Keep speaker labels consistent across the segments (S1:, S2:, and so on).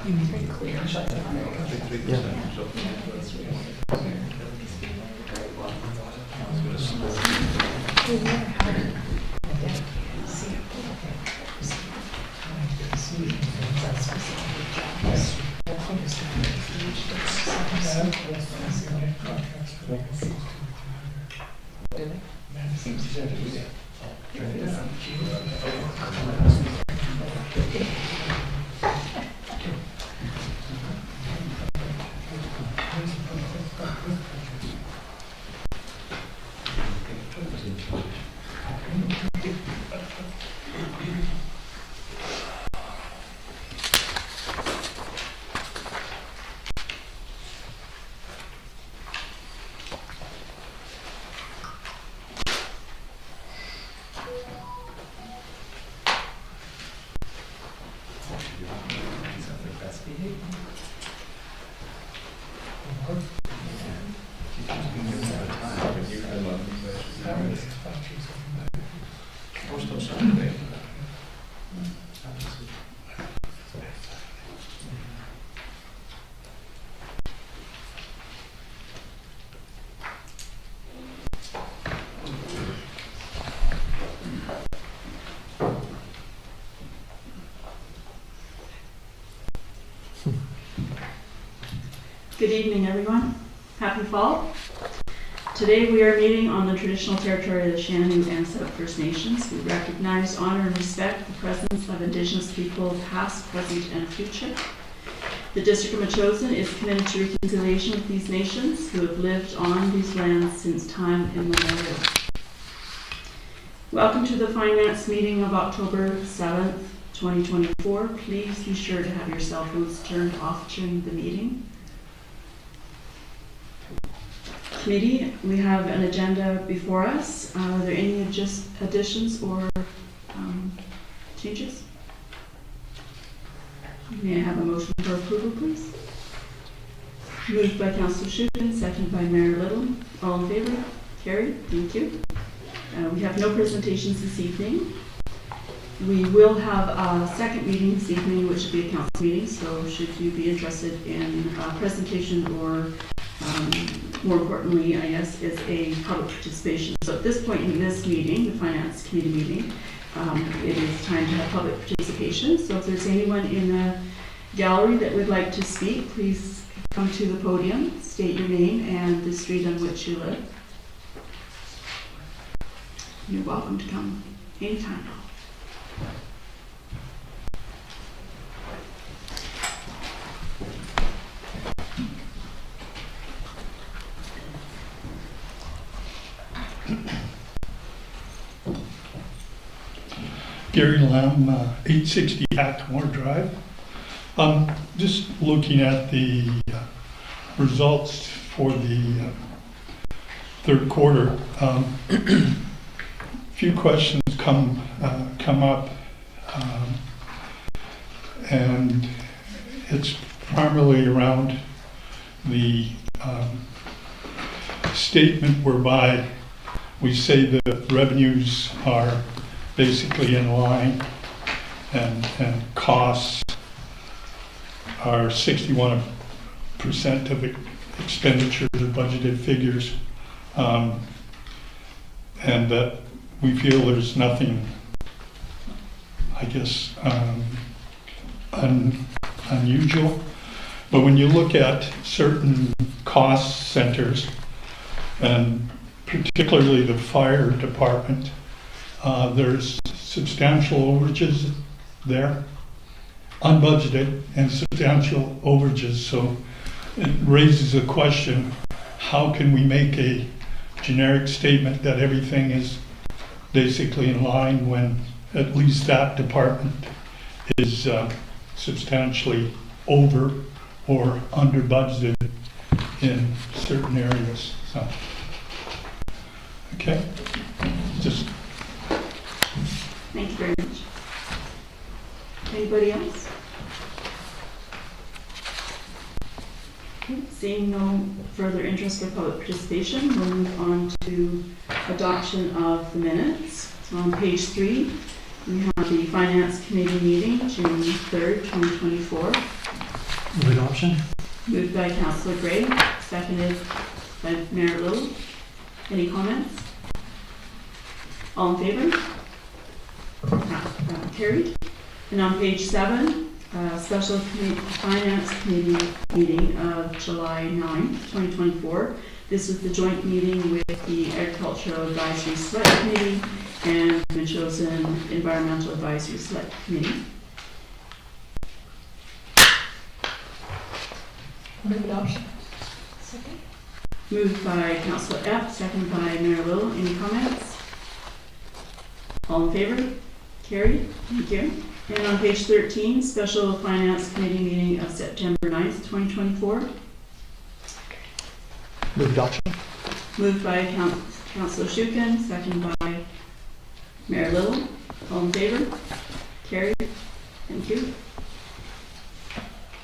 S1: Very clear.
S2: Good evening, everyone. Happy fall. Today we are meeting on the traditional territory of the Shaanadu and Sinixt First Nations. We recognize, honor, and respect the presence of Indigenous people past, present, and future. The District of Metchosin is committed to reconciliation with these nations who have lived on these lands since time immemorial. Welcome to the Finance meeting of October 7th, 2024. Please be sure to have your cell phones turned off during the meeting. Committee, we have an agenda before us. Are there any additions or changes? May I have a motion for approval, please? Moved by Councillor Schuppen, seconded by Mayor Little. All in favor? Carried. Thank you. We have no presentations this evening. We will have a second meeting this evening, which will be a council meeting, so should you be interested in a presentation or more importantly, I guess, is a public participation. So at this point in this meeting, the Finance Committee meeting, it is time to have public participation. So if there's anyone in the gallery that would like to speak, please come to the podium, state your name and the street on which you live. You're welcome to come anytime.
S3: Gary Lamb, 860 Hackmore Drive. Just looking at the results for the third quarter. A few questions come up, and it's primarily around the statement whereby we say that revenues are basically in line and costs are 61% of expenditures or budgeted figures, and that we feel there's nothing, I guess, unusual. But when you look at certain cost centers, and particularly the fire department, there's substantial overages there, unbudgeted and substantial overages. So it raises a question, how can we make a generic statement that everything is basically in line when at least that department is substantially over or under budgeted in certain areas? So, okay, just.
S2: Thank you very much. Anybody else? Okay, seeing no further interest for public participation, we'll move on to adoption of the minutes. So on page 3, we have the Finance Committee meeting, June 3rd, 2024.
S1: Move adoption.
S2: Moved by Councillor Gray, seconded by Mayor Little. Any comments? All in favor? Carried. And on page 7, Special Finance Committee meeting of July 9, 2024. This is the joint meeting with the Agricultural Advisory Select Committee and the Chosen Environmental Advisory Select Committee.
S4: Move adoption. Second.
S2: Moved by Councillor Epp, seconded by Mayor Little. Any comments? All in favor? Carried. Thank you. And on page 13, Special Finance Committee meeting of September 9th, 2024.
S1: Move adoption.
S2: Moved by Councillor Shukin, seconded by Mayor Little. All in favor? Carried. Thank you.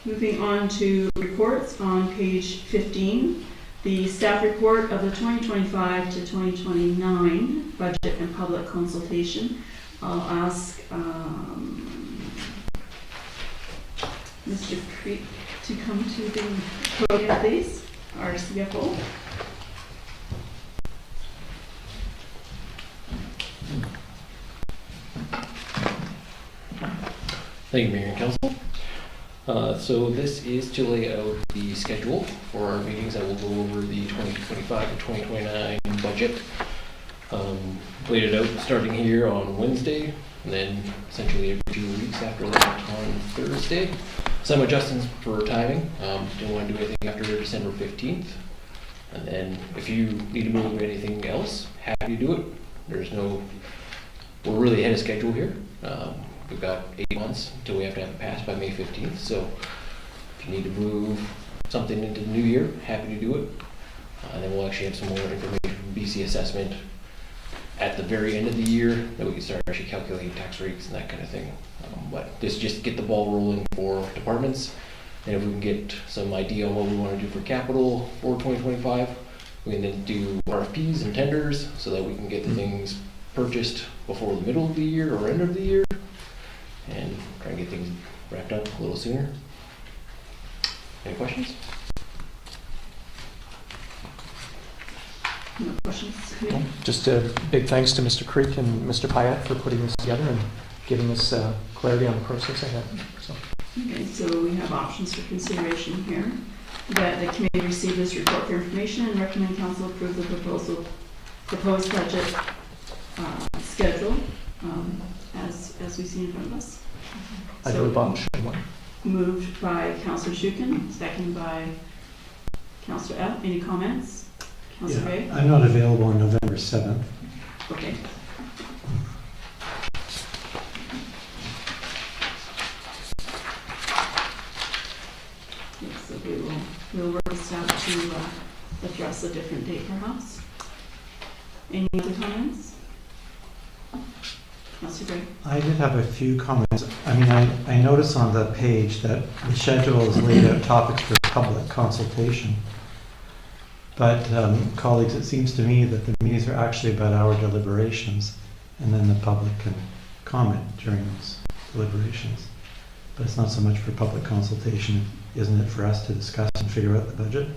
S2: Moving on to reports on page 15, the staff report of the 2025 to 2029 budget and public consultation. I'll ask Mr. Creek to come to the podium, please, our CFO.
S5: Thank you, Mayor and Council. So this is to lay out the schedule for our meetings that will go over the 2025 to 2029 budget. Laid it out starting here on Wednesday, and then essentially every 2 weeks after that on Thursday. Some adjustments for timing. Didn't want to do anything after December 15th. And then if you need to move anything else, happy to do it. We're really ahead of schedule here. We've got 8 months until we have to have it passed by May 15th. So if you need to move something into the new year, happy to do it. And then we'll actually have some more information from BC Assessment at the very end of the year that we can start actually calculating tax rates and that kind of thing. But this just get the ball rolling for departments. And if we can get some idea on what we want to do for capital for 2025, we can then do RFPs and tenders so that we can get the things purchased before the middle of the year or end of the year, and try and get things wrapped up a little sooner. Any questions?
S2: No questions?
S1: Just a big thanks to Mr. Creek and Mr. Pyatt for putting this together and giving us clarity on the process ahead. So.
S2: Okay, so we have options for consideration here. That the committee receive this report for information and recommend council approve the proposed budget schedule as we see in front of us.
S1: I do a bunch.
S2: Moved by Councillor Shukin, seconded by Councillor Epp. Any comments? Councillor Ray?
S6: I'm not available on November 7th.
S2: Okay. So we'll work this out to address a different date perhaps. Any other comments? Councillor Gray?
S6: I did have a few comments. I mean, I noticed on the page that the schedule is laid out topics for public consultation. But colleagues, it seems to me that the meetings are actually about our deliberations, and then the public can comment during those deliberations. But it's not so much for public consultation, isn't it, for us to discuss and figure out the budget?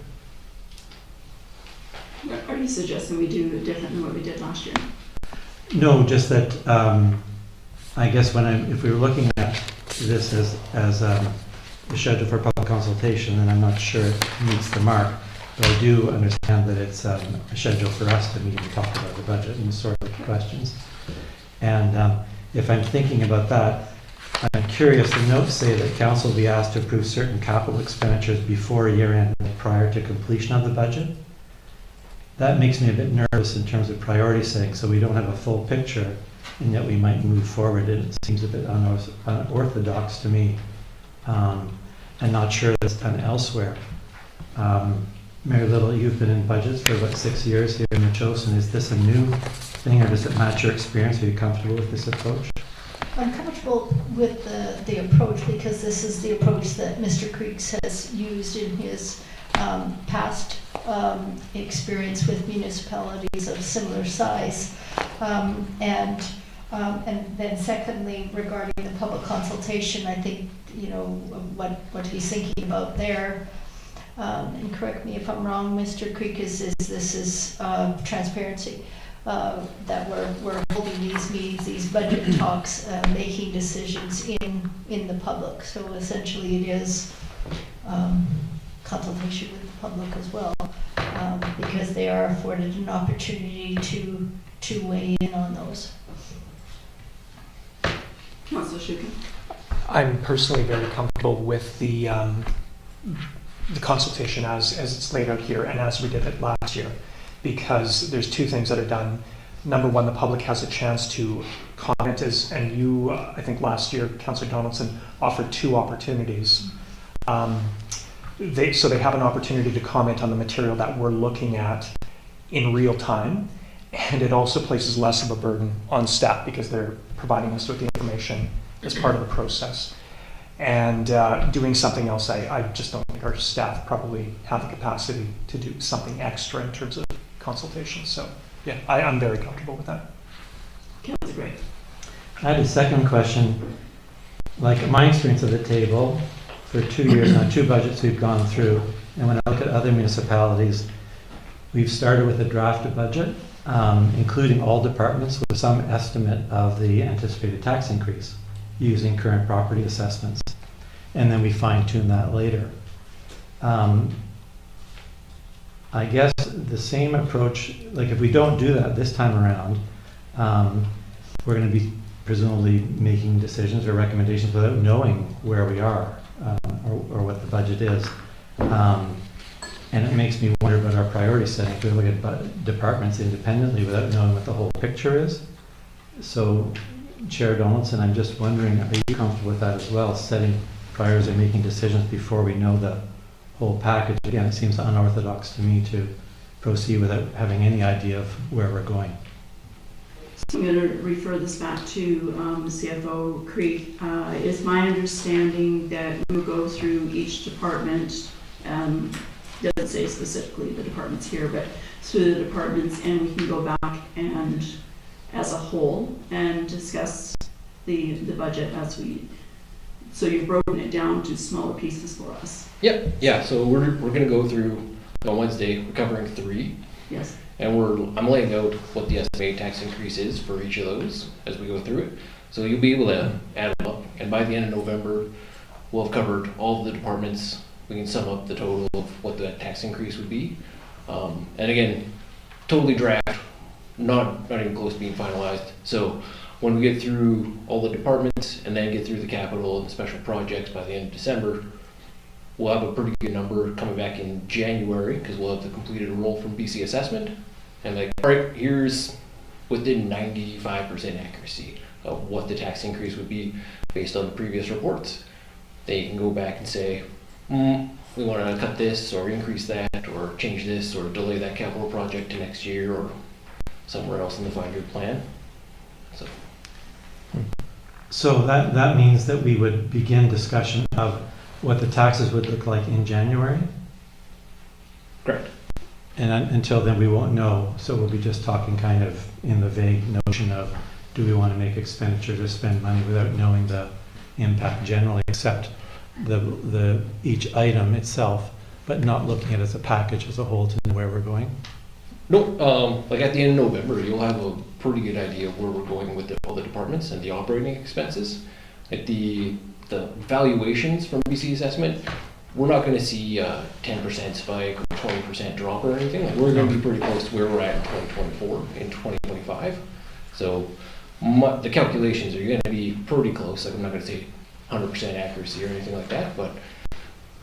S2: Are you suggesting we do it different than what we did last year?
S6: No, just that I guess if we were looking at this as a schedule for public consultation, then I'm not sure it meets the mark. But I do understand that it's a schedule for us to meet and talk about the budget and sort of questions. And if I'm thinking about that, I'm curious, the notes say that council will be asked to approve certain capital expenditures before year end prior to completion of the budget. That makes me a bit nervous in terms of priority setting, so we don't have a full picture and yet we might move forward. It seems a bit unorthodox to me, and not sure that's done elsewhere. Mary Little, you've been in budgets for about 6 years here in the Chosen. Is this a new thing, or does it match your experience? Are you comfortable with this approach?
S4: I'm comfortable with the approach because this is the approach that Mr. Creeks has used in his past experience with municipalities of similar size. And And then secondly, regarding the public consultation, I think, you know, what he's thinking about there, and correct me if I'm wrong, Mr. Creek, is this is transparency, that we're holding these meetings, these budget talks, making decisions in the public. So essentially it is consultation with the public as well, because they are afforded an opportunity to weigh in on those.
S2: Councillor Shukin.
S1: I'm personally very comfortable with the consultation as it's laid out here and as we did it last year, because there's two things that are done. Number one, the public has a chance to comment, and you, I think last year, Councillor Donaldson offered 2 opportunities. So they have an opportunity to comment on the material that we're looking at in real time, and it also places less of a burden on staff because they're providing us with the information as part of the process. And doing something else, I just don't think our staff probably have the capacity to do something extra in terms of consultation. So yeah, I'm very comfortable with that.
S2: Councillor Gray.
S6: I had a second question. Like my experience of the table, for 2 years now, 2 budgets we've gone through, and when I look at other municipalities, we've started with a drafted budget, including all departments with some estimate of the anticipated tax increase using current property assessments. And then we fine-tune that later. I guess the same approach, like if we don't do that this time around, we're going to be presumably making decisions or recommendations without knowing where we are or what the budget is. And it makes me wonder about our priority setting if we look at departments independently without knowing what the whole picture is. So, Chair Donaldson, I'm just wondering, are you comfortable with that as well, setting priorities and making decisions before we know the whole package? Again, it seems unorthodox to me to proceed without having any idea of where we're going.
S2: I'm going to refer this back to CFO Creek. It's my understanding that we will go through each department, doesn't say specifically the departments here, but through the departments, and we can go back and as a whole and discuss the budget as we, so you've broken it down to smaller pieces for us.
S5: Yep, yeah, so we're gonna go through on Wednesday, we're covering 3.
S2: Yes.
S5: And I'm laying out what the estimated tax increase is for each of those as we go through it. So you'll be able to add them up, and by the end of November, we'll have covered all of the departments. We can sum up the total of what the tax increase would be. And again, totally draft, not even close to being finalized. So when we get through all the departments and then get through the capital and special projects by the end of December, we'll have a pretty good number coming back in January, because we'll have the completed roll from BC assessment. And like, all right, here's within 95% accuracy of what the tax increase would be based on the previous reports. Then you can go back and say, we want to cut this or increase that or change this or delay that capital project to next year or somewhere else in the 5-year plan.
S6: So that means that we would begin discussion of what the taxes would look like in January?
S5: Correct.
S6: And until then, we won't know. So we'll be just talking kind of in the vague notion of, do we want to make expenditures or spend money without knowing the impact generally, except the each item itself, but not looking at it as a package as a whole to know where we're going?
S5: No, like at the end of November, you'll have a pretty good idea of where we're going with all the departments and the operating expenses. At the valuations from BC assessment, we're not going to see a 10% spike or 20% drop or anything. Like, we're going to be pretty close to where we're at in 2024, in 2025. So the calculations are going to be pretty close. Like, I'm not going to say 100% accuracy or anything like that, but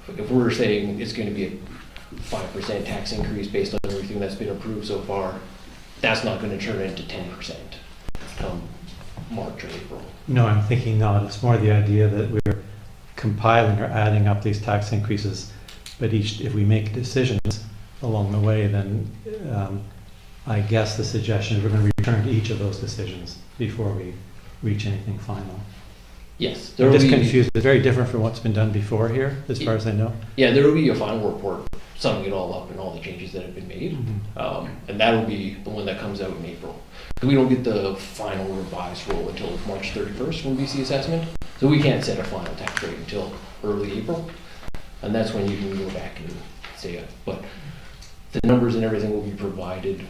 S5: if we're saying it's going to be a 5% tax increase based on everything that's been approved so far, that's not going to turn into 10% come March or April.
S6: No, I'm thinking not. It's more the idea that we're compiling or adding up these tax increases, but if we make decisions along the way, then I guess the suggestion is we're going to return to each of those decisions before we reach anything final.
S5: Yes.
S6: I'm just confused. It's very different from what's been done before here, as far as I know.
S5: Yeah, there will be a final report summing it all up and all the changes that have been made.
S1: Mhm.
S5: And that'll be the one that comes out in April. We don't get the final revised roll until March 31st from BC Assessment, so we can't set a final tax rate until early April. And that's when you can go back and say it. But the numbers and everything will be provided,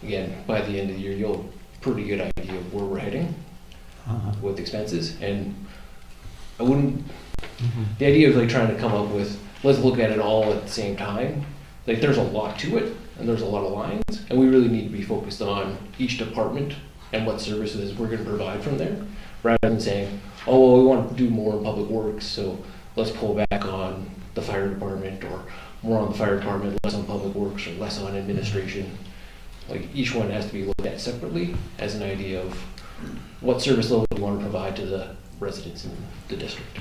S5: again, by the end of the year. You'll have a pretty good idea of where we're heading with expenses. And I wouldn't, the idea of like trying to come up with, let's look at it all at the same time. Like there's a lot to it and there's a lot of lines, and we really need to be focused on each department and what services we're going to provide from there, rather than saying, oh, well, we want to do more in public works, so let's pull back on the fire department, or more on the fire department, less on public works, or less on administration. Like each one has to be looked at separately as an idea of what service level we want to provide to the residents in the district.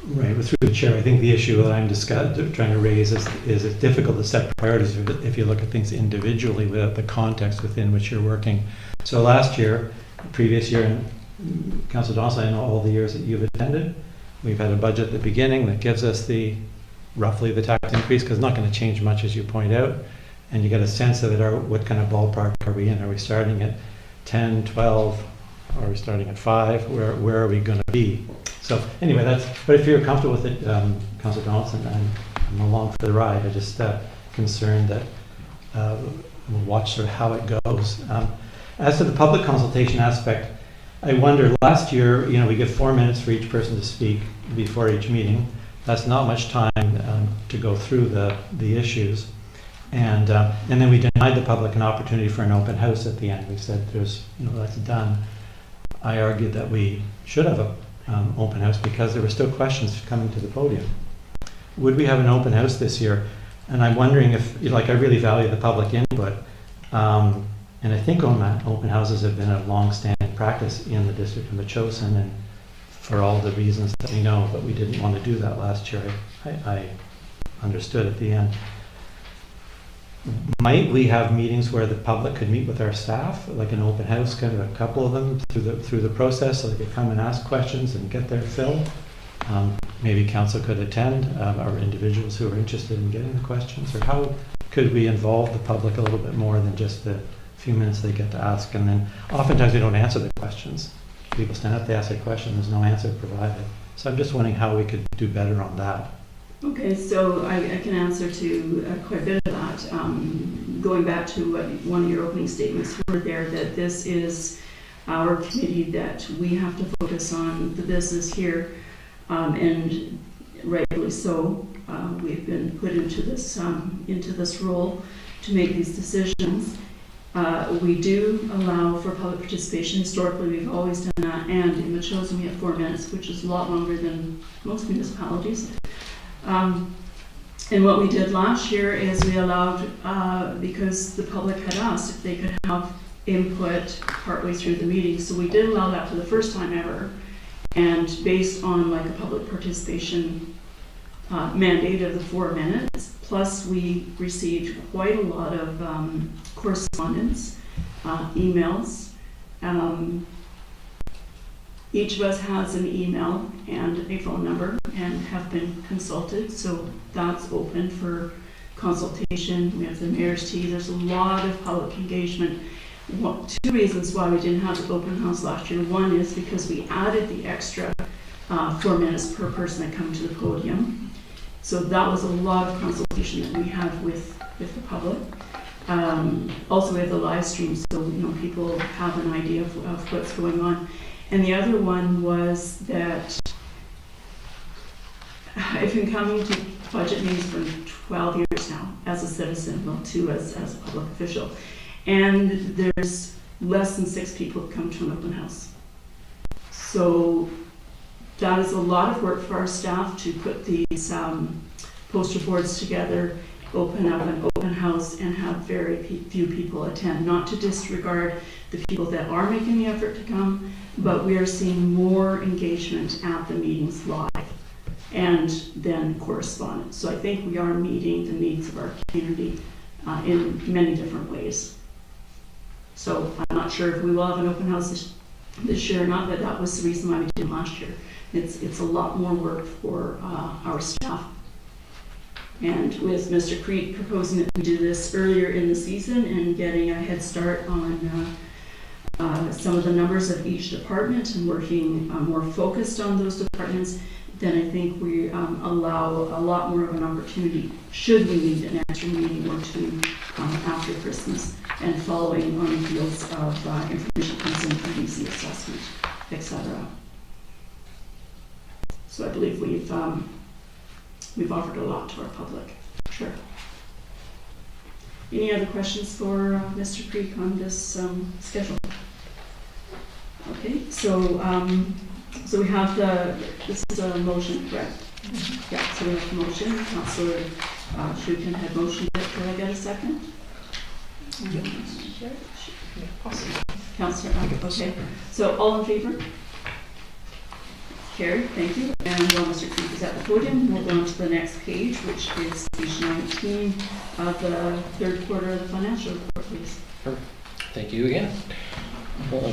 S6: Right, but through the chair, I think the issue that I'm trying to raise is it's difficult to set priorities if you look at things individually without the context within which you're working. So last year, previous year, and Councillor Donaldson, I know all the years that you've attended, we've had a budget at the beginning that gives us roughly the tax increase, because it's not going to change much, as you point out, and you get a sense of it. What kind of ballpark are we in? Are we starting at 10, 12? Are we starting at 5? Where are we going to be? So anyway, but if you're comfortable with it, Councillor Donaldson, I'm along for the ride. I'm just concerned that we'll watch sort of how it goes. As to the public consultation aspect, I wonder, last year, we give 4 minutes for each person to speak before each meeting. That's not much time to go through the issues. And then we denied the public an opportunity for an open house at the end. We said that's done. I argued that we should have an open house because there were still questions coming to the podium. Would we have an open house this year? And I'm wondering if, I really value the public input. And I think open houses have been a long-standing practice in the district of Metchosin, and for all the reasons that we know, but we didn't want to do that last year. I understood at the end. Might we have meetings where the public could meet with our staff, like an open house, kind of a couple of them through the process, so they could come and ask questions and get their fill? Maybe council could attend, or individuals who are interested in getting the questions, or how could we involve the public a little bit more than just the few minutes they get to ask? And then oftentimes we don't answer the questions. People stand up, they ask a question, there's no answer provided. So I'm just wondering how we could do better on that.
S2: Okay, so I can answer to quite a bit of that. Going back to what one of your opening statements were there, that this is our committee, that we have to focus on the business here, and rightly so. We've been put into this role to make these decisions. We do allow for public participation. Historically, we've always done that, and in Metchosin we have 4 minutes, which is a lot longer than most municipalities. And what we did last year is we allowed, because the public had asked if they could have input partway through the meeting, so we did allow that for the first time ever. And based on like a public participation mandate of the 4 minutes, plus we received quite a lot of correspondence, emails. Each of us has an email and a phone number and have been consulted, so that's open for consultation. We have the mayor's tea. There's a lot of public engagement. 2 reasons why we didn't have the open house last year. One is because we added the extra 4 minutes per person that come to the podium. So that was a lot of consultation that we had with the public. Also we have the live stream, so people have an idea of what's going on. And the other one was that I've been coming to budget meetings for 12 years now as a citizen, well, 2 as a public official. And there's less than 6 people who come to an open house. So that is a lot of work for our staff to put these poster boards together, open up an open house, and have very few people attend. Not to disregard the people that are making the effort to come, but we are seeing more engagement at the meetings live and then correspondence. So I think we are meeting the needs of our community in many different ways. So I'm not sure if we will have an open house this year or not, but that was the reason why we did it last year. It's a lot more work for our staff. And with Mr. Creek proposing that we do this earlier in the season and getting a head start on some of the numbers of each department and working more focused on those departments, then I think we allow a lot more of an opportunity, should we need an extra meeting or two after Christmas and following on the heels of information comes in from EC assessment, etc. So I believe we've offered a lot to our public. Sure. Any other questions for Mr. Creek on this schedule? Okay, so we have this is a motion, correct? Yeah, so we have a motion. Councillor Shukin had motioned it. Can I get a second? Councillor, okay. So all in favor? Carried, thank you. And while Mr. Creek is at the podium, we'll go on to the next page, which is page 19 of the third quarter of the financial report, please.
S5: Thank you again.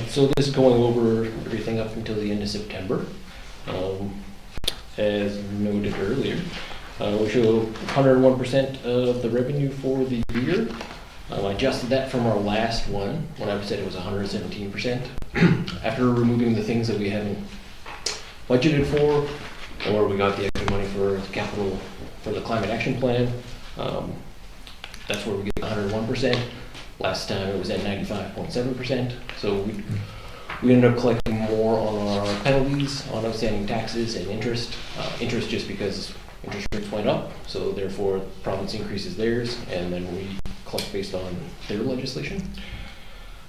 S5: So this is going over everything up until the end of September. As noted earlier, we show 101% of the revenue for the year. I adjusted that from our last one when I said it was 117%. After removing the things that we haven't budgeted for, or we got the extra money for capital for the climate action plan, that's where we get 101%. Last time it was at 95.7%. So we ended up collecting more on our penalties, on outstanding taxes and interest. Interest just because interest rates went up, so therefore the province increases theirs, and then we collect based on their legislation.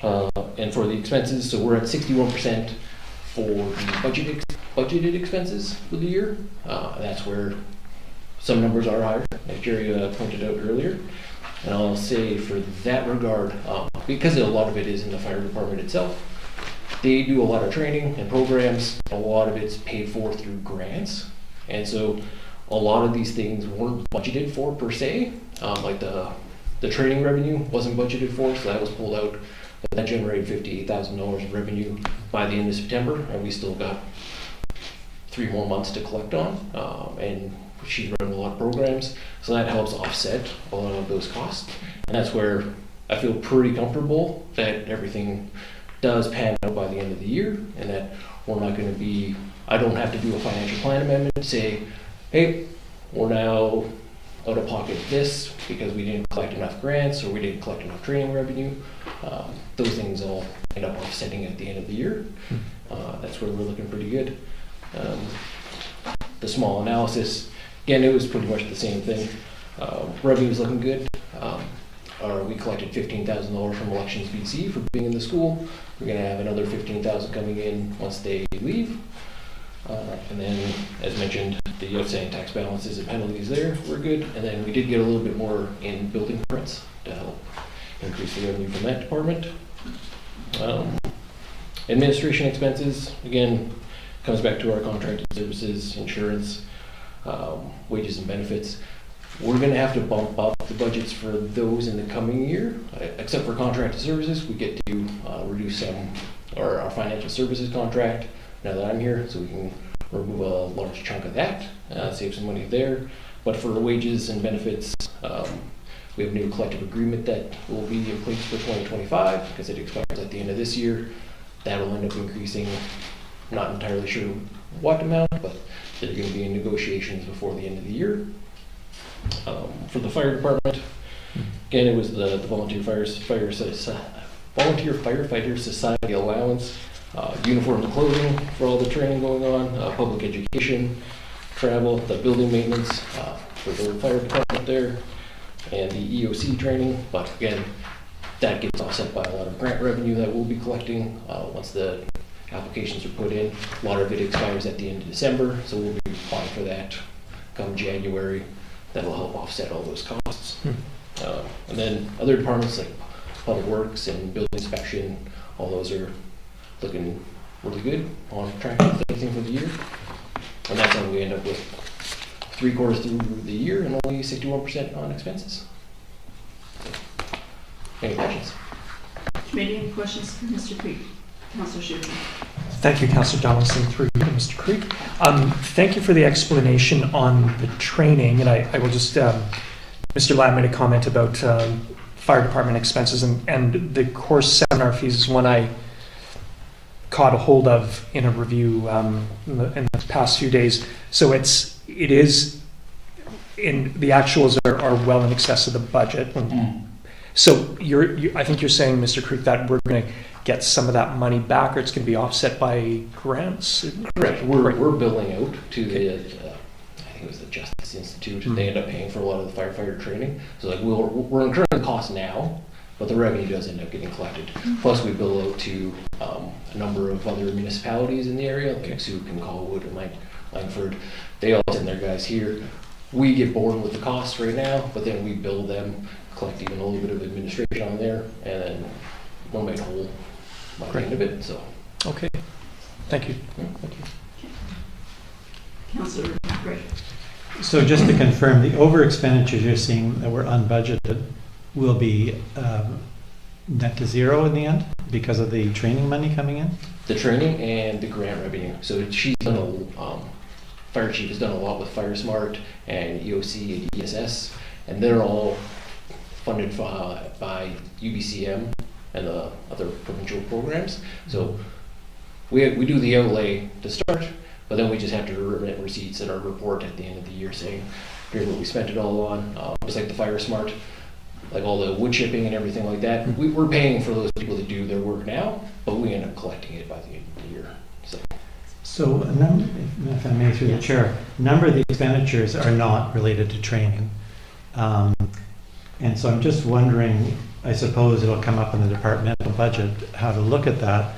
S5: And for the expenses, so we're at 61% for the budgeted expenses for the year. That's where some numbers are higher, as Jerry pointed out earlier. And I'll say for that regard, because a lot of it is in the fire department itself, they do a lot of training and programs. A lot of it's paid for through grants. And so a lot of these things weren't budgeted for per se. Like the training revenue wasn't budgeted for, so that was pulled out. That generated $58,000 of revenue by the end of September, and we still got 3 more months to collect on. And she's running a lot of programs, so that helps offset a lot of those costs. And that's where I feel pretty comfortable that everything does pan out by the end of the year, and that we're not going to be, I don't have to do a financial plan amendment to say, hey, we're now out of pocket this because we didn't collect enough grants or we didn't collect enough training revenue. Those things all end up offsetting at the end of the year. That's where we're looking pretty good. The small analysis, again, it was pretty much the same thing. Revenue is looking good. We collected $15,000 from Elections BC for being in the school. We're going to have another $15,000 coming in once they leave. And then, as mentioned, the outstanding tax balances and penalties there were good. And then we did get a little bit more in building permits to help increase the revenue from that department. Administration expenses, again, comes back to our contracted services, insurance, wages and benefits. We're going to have to bump up the budgets for those in the coming year. Except for contracted services, we get to reduce our financial services contract now that I'm here, so we can remove a large chunk of that, save some money there. But for wages and benefits, we have a new collective agreement that will be in place for 2025 because it expires at the end of this year. That'll end up increasing, not entirely sure what amount, but they're going to be in negotiations before the end of the year. For the fire department, again, it was the Volunteer Firefighter Society allowance, uniforms and clothing for all the training going on, public education, travel, the building maintenance for the fire department there, and the EOC training. But again, that gets offset by a lot of grant revenue that we'll be collecting once the applications are put in. A lot of it expires at the end of December, so we'll be applying for that come January. That'll help offset all those costs. And then other departments like Public Works and Building Inspection, all those are looking really good, on track with everything for the year. And that's how we end up with 3/4 through the year and only 61% on expenses. Any questions?
S2: Committee, any questions for Mr. Creek? Councillor Schuster.
S1: Thank you, Councillor Donaldson, through you, Mr. Creek. Thank you for the explanation on the training, and I will just, Mr. Lamb made a comment about fire department expenses, and the course seminar fees is one I caught a hold of in a review in the past few days. So it is, in the actuals are well in excess of the budget. So I think you're saying, Mr. Creek, that we're going to get some of that money back, or it's going to be offset by grants?
S5: Correct. We're billing out to the, I think it was the Justice Institute. They end up paying for a lot of the firefighter training. So like we're incurring the cost now, but the revenue does end up getting collected. Plus we bill out to a number of other municipalities in the area, like Souk and Colwood and Langford. They all send their guys here. We get borne with the costs right now, but then we bill them, collect even a little bit of administration on there, and then we're made whole by the end of it. So
S1: Okay. Thank you. Thank you.
S2: Councillor Gray.
S6: So just to confirm, the over expenditures you're seeing that were unbudgeted will be net to zero in the end because of the training money coming in?
S5: the training and the grant revenue. So she's done fire chief has done a lot with FireSmart and EOC and ESS, and they're all funded by UBCM and the other provincial programs. So we do the outlay to start, but then we just have to remit receipts in our report at the end of the year saying, here's what we spent it all on. Just like the FireSmart, like all the wood chipping and everything like that. We're paying for those people to do their work now, but we end up collecting it by the end of the year.
S6: So a number, if I may through the chair, a number of the expenditures are not related to training. And so I'm just wondering, I suppose it'll come up in the departmental budget, how to look at that.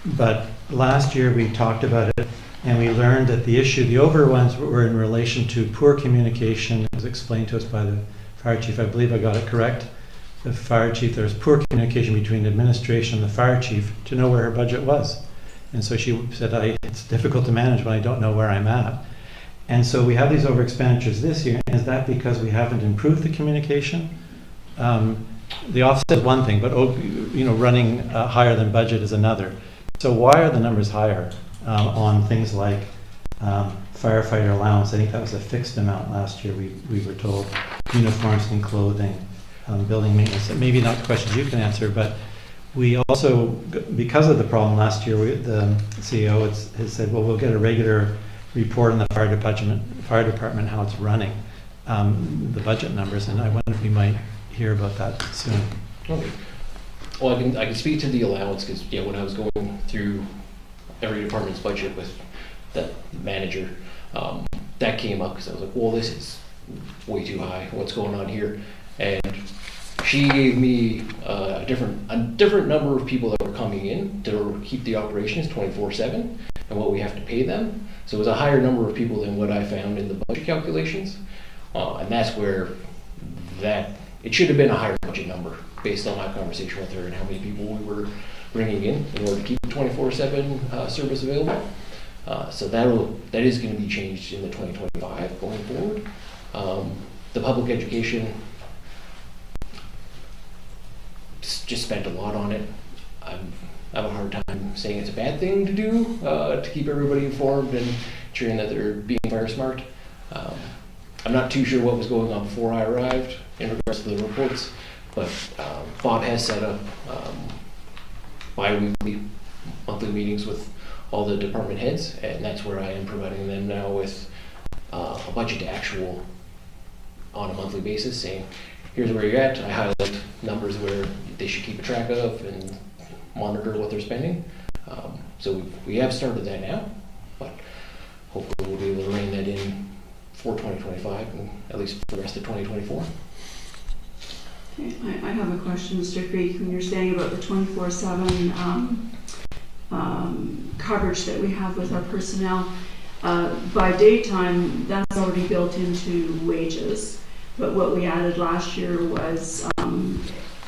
S6: But last year we talked about it and we learned that the issue, the over ones were in relation to poor communication, as explained to us by the fire chief. I believe I got it correct. The fire chief, there's poor communication between the administration and the fire chief to know where her budget was. And so she said, it's difficult to manage when I don't know where I'm at. And so we have these over expenditures this year. Is that because we haven't improved the communication? The offset is one thing, but running higher than budget is another. So why are the numbers higher on things like firefighter allowance? I think that was a fixed amount last year, we were told. Uniforms and clothing, building maintenance. Maybe not questions you can answer, but we also, because of the problem last year, the CEO has said, well, we'll get a regular report on the fire department, how it's running, the budget numbers, and I wonder if we might hear about that soon.
S5: Okay. Well, I can speak to the allowance because when I was going through every department's budget with that manager, that came up because I was like, well, this is way too high. What's going on here? And she gave me a different number of people that were coming in to keep the operations 24/7 and what we have to pay them. So it was a higher number of people than what I found in the budget calculations, and that's where it should have been a higher budget number based on my conversation with her and how many people we were bringing in order to keep the 24/7 service available. So that is going to be changed in the 2025 going forward. The public education just spent a lot on it. I have a hard time saying it's a bad thing to do to keep everybody informed and ensuring that they're being fire smart. I'm not too sure what was going on before I arrived in regards to the reports, but Bob has set up bi-weekly, monthly meetings with all the department heads, and that's where I am providing them now with a budget to actual on a monthly basis, saying, here's where you're at. I highlight numbers where they should keep a track of and monitor what they're spending. So we have started that now, but hopefully we'll be able to rein that in for 2025 and at least for the rest of 2024.
S2: Okay, I have a question, Mr. Creek. When you're saying about the 24/7 coverage that we have with our personnel, by daytime, that's already built into wages. But what we added last year was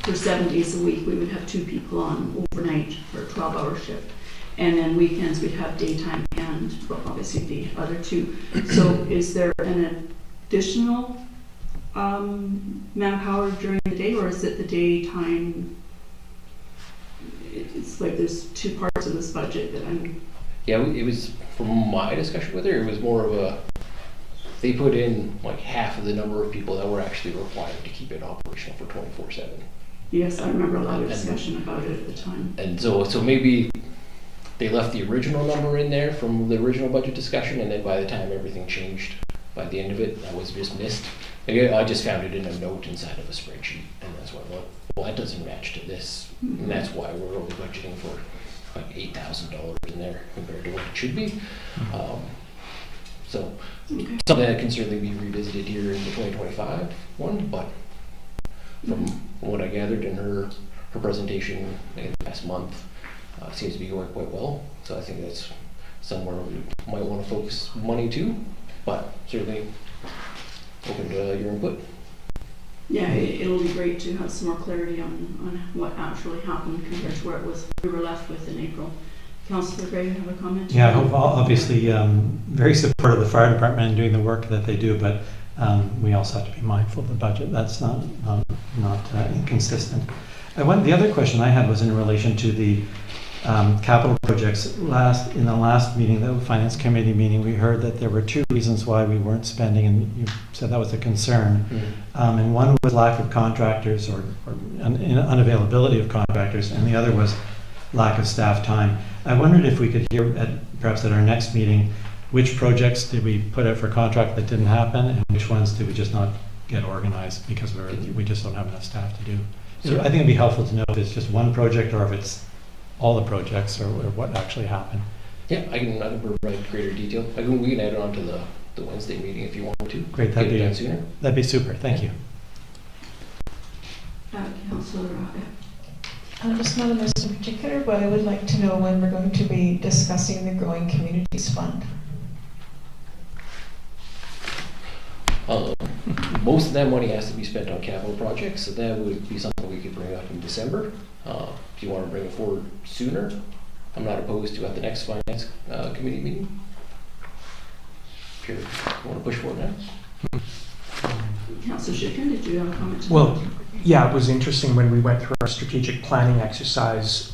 S2: for 7 days a week, we would have 2 people on overnight for a 12-hour shift. And then weekends, we'd have daytime and, well, obviously the other 2. So is there an additional manpower during the day, or is it the daytime? It's it's like there's two parts of this budget that I'm,
S5: Yeah, it was, from my discussion with her, it was more of a, they put in like half of the number of people that were actually required to keep it operational for 24/7.
S2: yes, I remember a lot of discussion about it at the time.
S5: And so maybe they left the original number in there from the original budget discussion, and then by the time everything changed, by the end of it, that was just missed. Like, I just found it in a note inside of a spreadsheet, and that's why, well, that doesn't match to this. And that's why we're only budgeting for like $8,000 in there compared to what it should be. So
S2: Okay.
S5: something that can certainly be revisited here in the 2025 one, but from what I gathered in her presentation in the past month, seems to be going quite well. So I think that's somewhere we might want to focus money to, but certainly open to your input.
S2: Yeah, it'll be great to have some more clarity on what actually happened compared to where it was, we were left with in April. Councillor Gray, you have a comment?
S6: Yeah, I hope, obviously, very supportive of the fire department and doing the work that they do, but we also have to be mindful of the budget. That's not inconsistent. The other question I had was in relation to the capital projects. In the last meeting, the Finance Committee meeting, we heard that there were two reasons why we weren't spending, and you said that was a concern. And one was lack of contractors or unavailability of contractors, and the other was lack of staff time. I wondered if we could hear, perhaps at our next meeting, which projects did we put out for contract that didn't happen, and which ones did we just not get organized because we just don't have enough staff to do. So I think it'd be helpful to know if it's just one project or if it's all the projects or what actually happened.
S5: Yeah, I can provide greater detail. We can add it on to the Wednesday meeting if you want to.
S6: Great,
S5: Get it done sooner.
S6: that'd be super. Thank you.
S2: Councillor
S7: Just not on this in particular, but I would like to know when we're going to be discussing the Growing Communities Fund.
S5: Most of that money has to be spent on capital projects, so that would be something we could bring up in December. If you want to bring it forward sooner, I'm not opposed to at the next Finance Committee meeting. If you want to push for it now.
S2: Councillor Schicken, did you have a comment?
S1: Well, yeah, it was interesting when we went through our strategic planning exercise,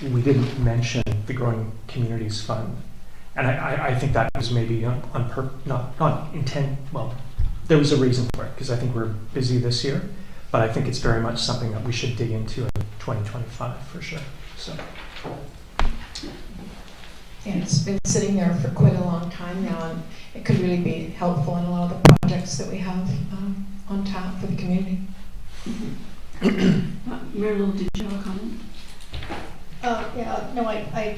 S1: we didn't mention the Growing Communities Fund. And I think that was maybe not intent, well, there was a reason for it, because I think we're busy this year, but I think it's very much something that we should dig into in 2025 for sure. So.
S7: And it's been sitting there for quite a long time now, and it could really be helpful in a lot of the projects that we have on tap for the community.
S2: Mary Lou, did you have a comment?
S4: Yeah, no, I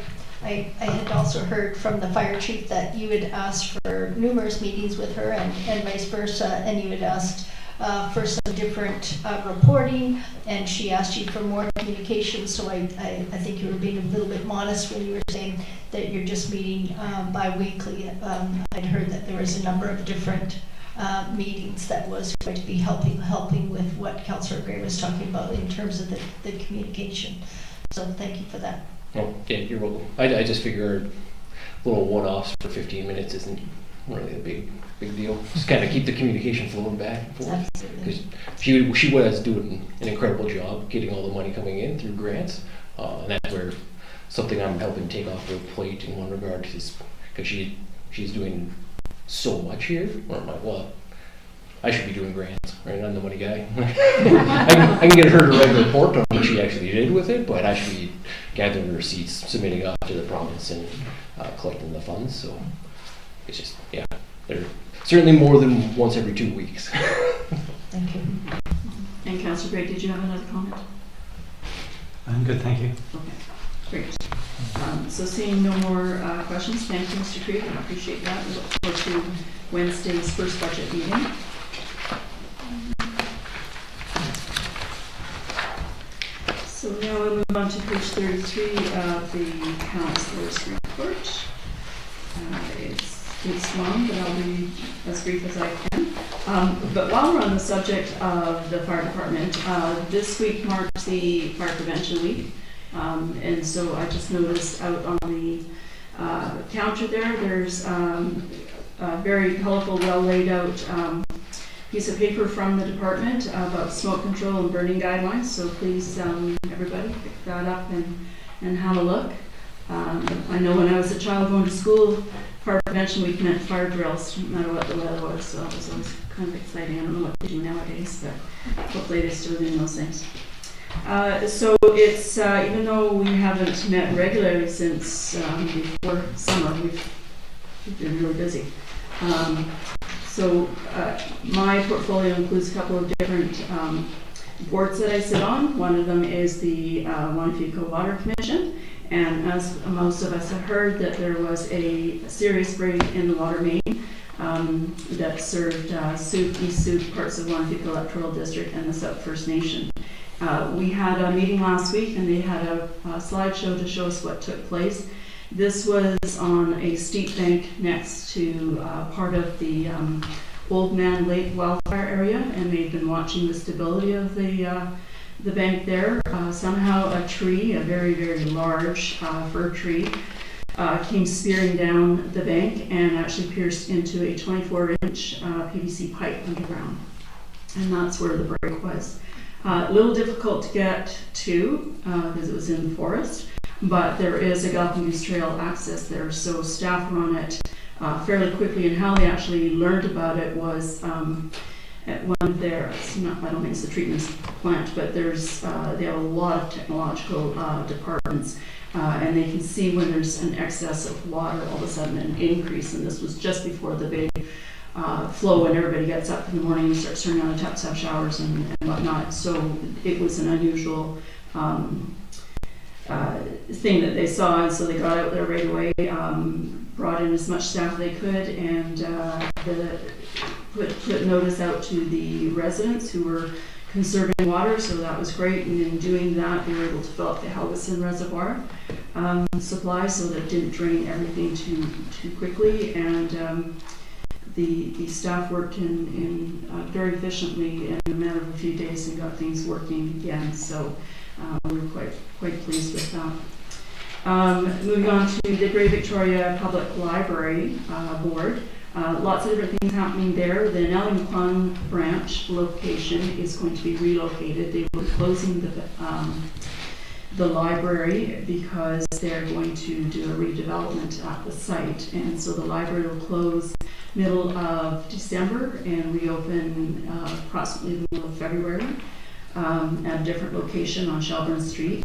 S4: had also heard from the fire chief that you had asked for numerous meetings with her and vice versa, and you had asked for some different reporting, and she asked you for more communication, so I think you were being a little bit modest when you were saying that you're just meeting bi-weekly. I'd heard that there was a number of different meetings that was going to be helping with what Councillor Gray was talking about in terms of the communication. So thank you for that.
S5: Oh, yeah, you're welcome. I just figured little one-offs for 15 minutes isn't really a big deal. Just kind of keep the communication flowing back and forth.
S4: Absolutely.
S5: Because she was doing an incredible job getting all the money coming in through grants, and that's where something I'm helping take off her plate in one regard is because she's doing so much here. Or I'm like, well, I should be doing grants, right? I'm the money guy. I can get her to write a report on what she actually did with it, but I should be gathering receipts, submitting up to the province, and collecting the funds. So it's just, yeah, they're certainly more than once every 2 weeks.
S4: Thank you.
S2: And Councillor Gray, did you have another comment?
S6: I'm good, thank you.
S2: Okay, great. So seeing no more questions, thank you, Mr. Creed. I appreciate that. We look forward to Wednesday's first budget meeting. So now we move on to page 33 of the Councillor's report. It's long, but I'll be as brief as I can. But while we're on the subject of the fire department, this week marks the Fire Prevention Week. And so I just noticed out on the counter there's a very colorful, well laid out piece of paper from the department about smoke control and burning guidelines. So please, everybody, pick that up and and have a look. I know when I was a child going to school, fire prevention week meant fire drills, no matter what the weather was, so it was always kind of exciting. I don't know what they do nowadays, but hopefully they're still doing those things. So it's, even though we haven't met regularly since before summer, we've been really busy. So my portfolio includes a couple of different boards that I sit on. One of them is the Juanifico Water Commission, and as most of us have heard, that there was a serious break in the water main that served East Sioux, parts of Juanifico Electoral District, and the South First Nation. We had a meeting last week, and they had a slideshow to show us what took place. This was on a steep bank next to part of the Old Man Lake wildfire area, and they've been watching the stability of the bank there. Somehow a tree, a very, very large fir tree, came spearing down the bank and actually pierced into a 24-inch PVC pipe underground. And that's where the break was. A little difficult to get to because it was in the forest, but there is a Gulf News Trail access there, so staff were on it fairly quickly. And how they actually learned about it was at one of their, I don't think it's the treatment plant, but there's they have a lot of technological departments, and they can see when there's an excess of water, all of a sudden an increase, and this was just before the big flow, and everybody gets up in the morning and starts turning on the taps, have showers and whatnot. So it was an unusual thing that they saw, and so they got out there right away, brought in as much staff as they could, and put notice out to the residents who were conserving water, so that was great. And in doing that, they were able to fill up the Helgeson Reservoir supply so that it didn't drain everything too quickly. And the staff worked in very efficiently in a matter of a few days and got things working again. So we were quite pleased with that. Moving on to the Grey Victoria Public Library Board. Lots of different things happening there. The Nellie McClung branch location is going to be relocated. They were closing the library because they're going to do a redevelopment at the site, and so the library will close middle of December and reopen approximately the middle of February at a different location on Shelburne Street.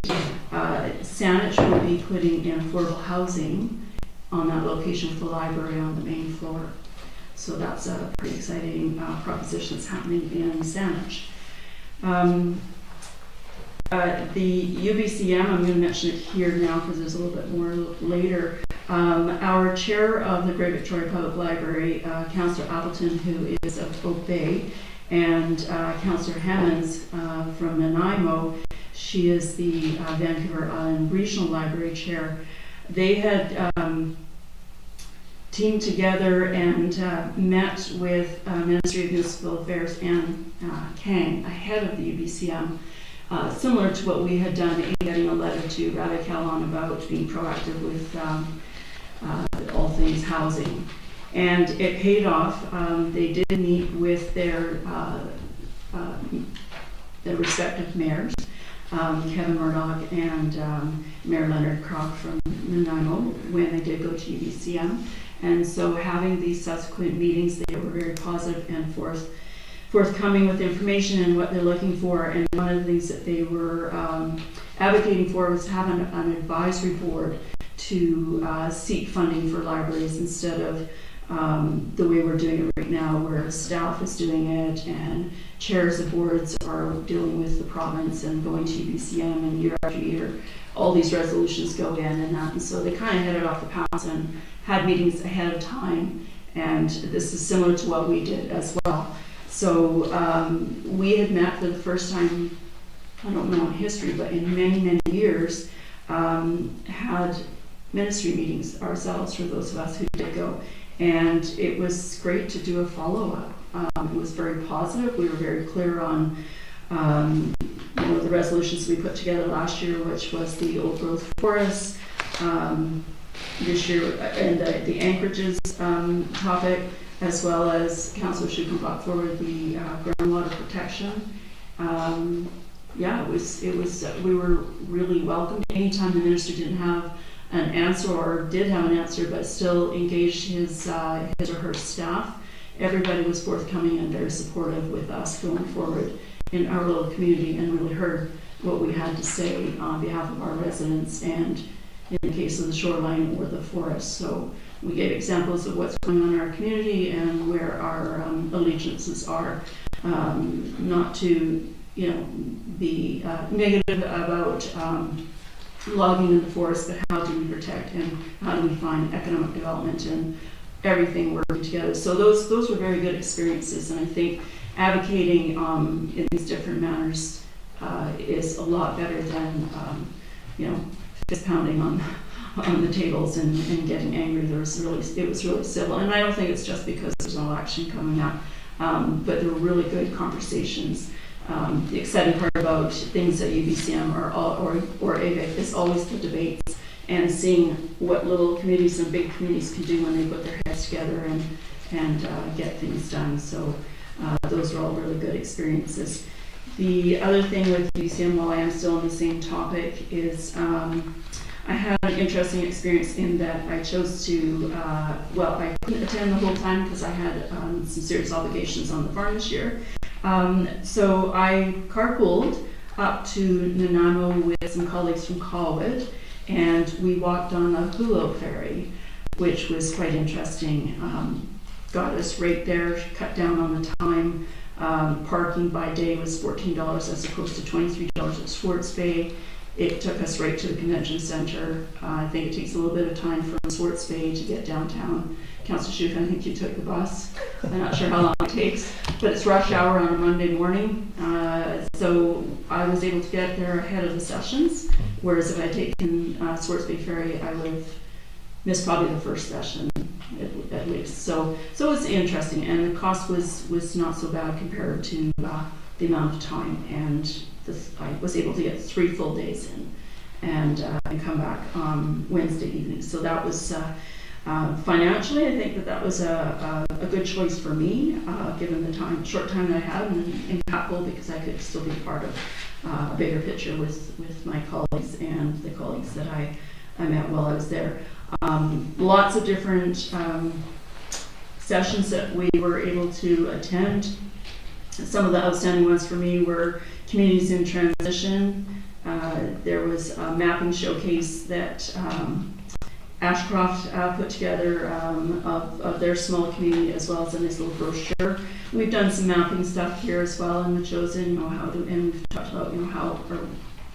S2: Saanich will be putting in affordable housing on that location for the library on the main floor. So that's a pretty exciting proposition that's happening in Saanich. The UBCM, I'm going to mention it here now because there's a little bit more later. Our chair of the Grey Victoria Public Library, Councillor Appleton, who is of Oak Bay, and Councillor Hammonds from Nanaimo, she is the Vancouver Island Regional Library Chair. They had teamed together and met with Ministry of Municipal Affairs and Kang ahead of the UBCM, similar to what we had done in getting a letter to Ravi Kahlon about being proactive with all things housing. And it paid off. They did meet with their respective mayors, Kevin Murdoch and Mayor Leonard Crock from Nanaimo, when they did go to UBCM. And so having these subsequent meetings, they were very positive and forthcoming with information and what they're looking for. And one of the things that they were advocating for was having an advisory board to seek funding for libraries instead of the way we're doing it right now, where staff is doing it and chairs of boards are dealing with the province and going to UBCM, and year after year all these resolutions go in and that. And so they kind of headed off the pass and had meetings ahead of time, and this is similar to what we did as well. So we had met for the first time, I don't know in history, but in many years, had ministry meetings ourselves for those of us who did go. And it was great to do a follow-up. It was very positive. We were very clear on the resolutions we put together last year, which was the old growth forests, this year, and the anchorages topic, as well as Councillor Schuckenbach brought forward the groundwater protection yeah, it was, we were really welcomed. Anytime the minister didn't have an answer or did have an answer, but still engaged his or her staff, everybody was forthcoming and very supportive with us going forward in our little community, and really heard what we had to say on behalf of our residents, and in the case of the shoreline or the forest. So we gave examples of what's going on in our community and where our allegiances are, not to be negative about logging in the forest, but how do we protect and how do we find economic development and everything working together. So those were very good experiences, and I think advocating in these different manners is a lot better than fist pounding on the tables and getting angry. It was really civil, and I don't think it's just because there's an election coming up, but there were really good conversations. The exciting part about things at UBCM or AVIC is always the debates and seeing what little communities and big communities can do when they put their heads together and get things done. So those are all really good experiences. The other thing with UBCM, while I am still on the same topic, is I had an interesting experience in that I chose to, I couldn't attend the whole time because I had some serious obligations on the farm this year. So I carpooled up to Nanaimo with some colleagues from Colwood, and we walked on the Hulo ferry, which was quite interesting. Got us right there, cut down on the time. Parking by day was $14 as opposed to $23 at Swartz Bay. It took us right to the convention center. I think it takes a little bit of time from Swartz Bay to get downtown. Councillor Schuch, I think you took the bus. I'm not sure how long it takes, but it's rush hour on a Monday morning. So I was able to get there ahead of the sessions, whereas if I had taken Swartz Bay Ferry, I would have missed probably the first session at least. So it was interesting, and the cost was not so bad compared to the amount of time, and I was able to get 3 full days in and come back Wednesday evening. So that was financially, I think that was a good choice for me, given the short time that I had in Capel, because I could still be part of a bigger picture with my colleagues and the colleagues that I met while I was there. Lots of different sessions that we were able to attend. Some of the outstanding ones for me were communities in transition. There was a mapping showcase that Ashcroft put together of their small community, as well as a nice little brochure. We've done some mapping stuff here as well in the Chosen, and we've talked about how or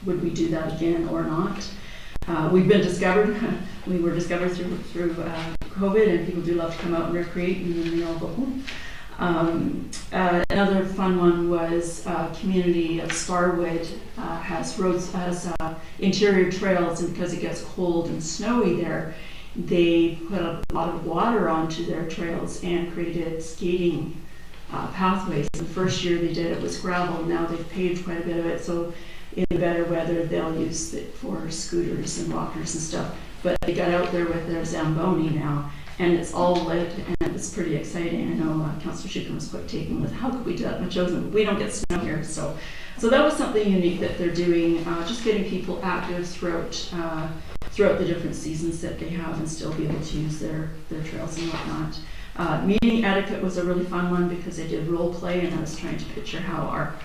S2: would we do that again or not. We've been discovered. We were discovered through COVID, and people do love to come out and recreate, and then they all go home. Another fun one was community of Sparwood has interior trails, and because it gets cold and snowy there, they put a lot of water onto their trails and created skating pathways. The first year they did it was gravel. Now they've paved quite a bit of it, so in the better weather they'll use it for scooters and walkers and stuff. But they got out there with their Zamboni now, and it's all lit, and it's pretty exciting. I know Councillor Schuch was quite taken with how could we do that in Chosen? We don't get snow here, so that was something unique that they're doing, just getting people active throughout the different seasons that they have, and still be able to use their trails and whatnot. Meeting etiquette was a really fun one because they did role play, and I was trying to picture how our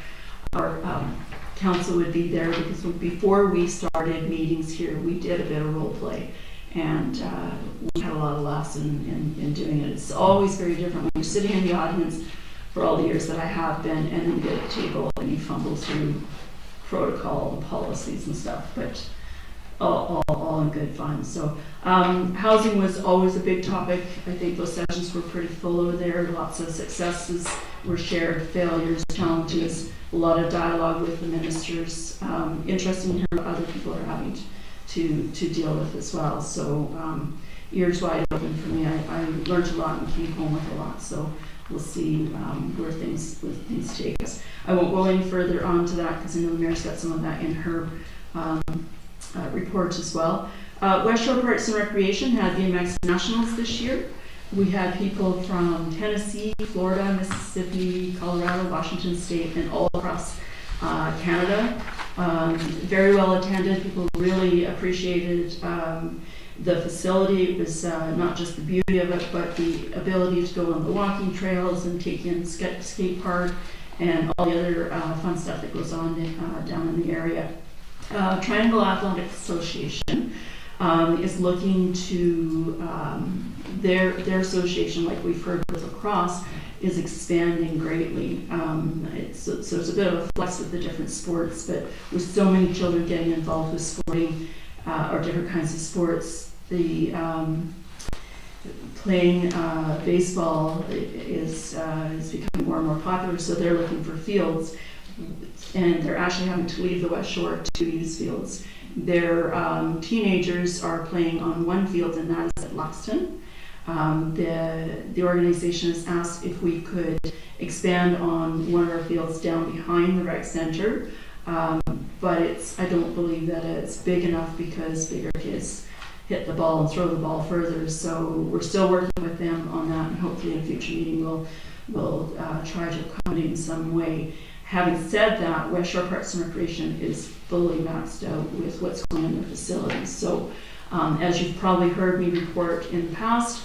S2: council would be there, because before we started meetings here, we did a bit of role play. And we had a lot of laughs in doing it. It's always very different when you're sitting in the audience for all the years that I have been, and then you get at the table and you fumble through protocol and policies and stuff, but all in good fun. So housing was always a big topic. I think those sessions were pretty full over there. Lots of successes were shared, failures, challenges, a lot of dialogue with the ministers. Interesting to hear what other people are having to deal with as well. So ears wide open for me. I learned a lot and came home with a lot. So we'll see where things take us. I won't go any further on to that because I know the mayor's got some of that in her report as well. West Shore Parks and Recreation had VMX Nationals this year. We had people from Tennessee, Florida, Mississippi, Colorado, Washington State, and all across Canada. Very well attended. People really appreciated the facility. It was not just the beauty of it, but the ability to go on the walking trails and take in skate park and all the other fun stuff that goes on down in the area. Triangle Athletic Association is looking to, their association, like we've heard with lacrosse, is expanding greatly. So it's a bit of a flex with the different sports, but with so many children getting involved with sporting or different kinds of sports, the playing baseball is becoming more and more popular, so they're looking for fields, and they're actually having to leave the West Shore to use fields. Their teenagers are playing on one field, and that is at Luxton. The organization has asked if we could expand on one of our fields down behind the rec center, but I don't believe that it's big enough because bigger kids hit the ball and throw the ball further. So we're still working with them on that, and hopefully in a future meeting we'll try to accommodate in some way. Having said that, West Shore Parks and Recreation is fully maxed out with what's going on in the facilities. So as you've probably heard me report in the past,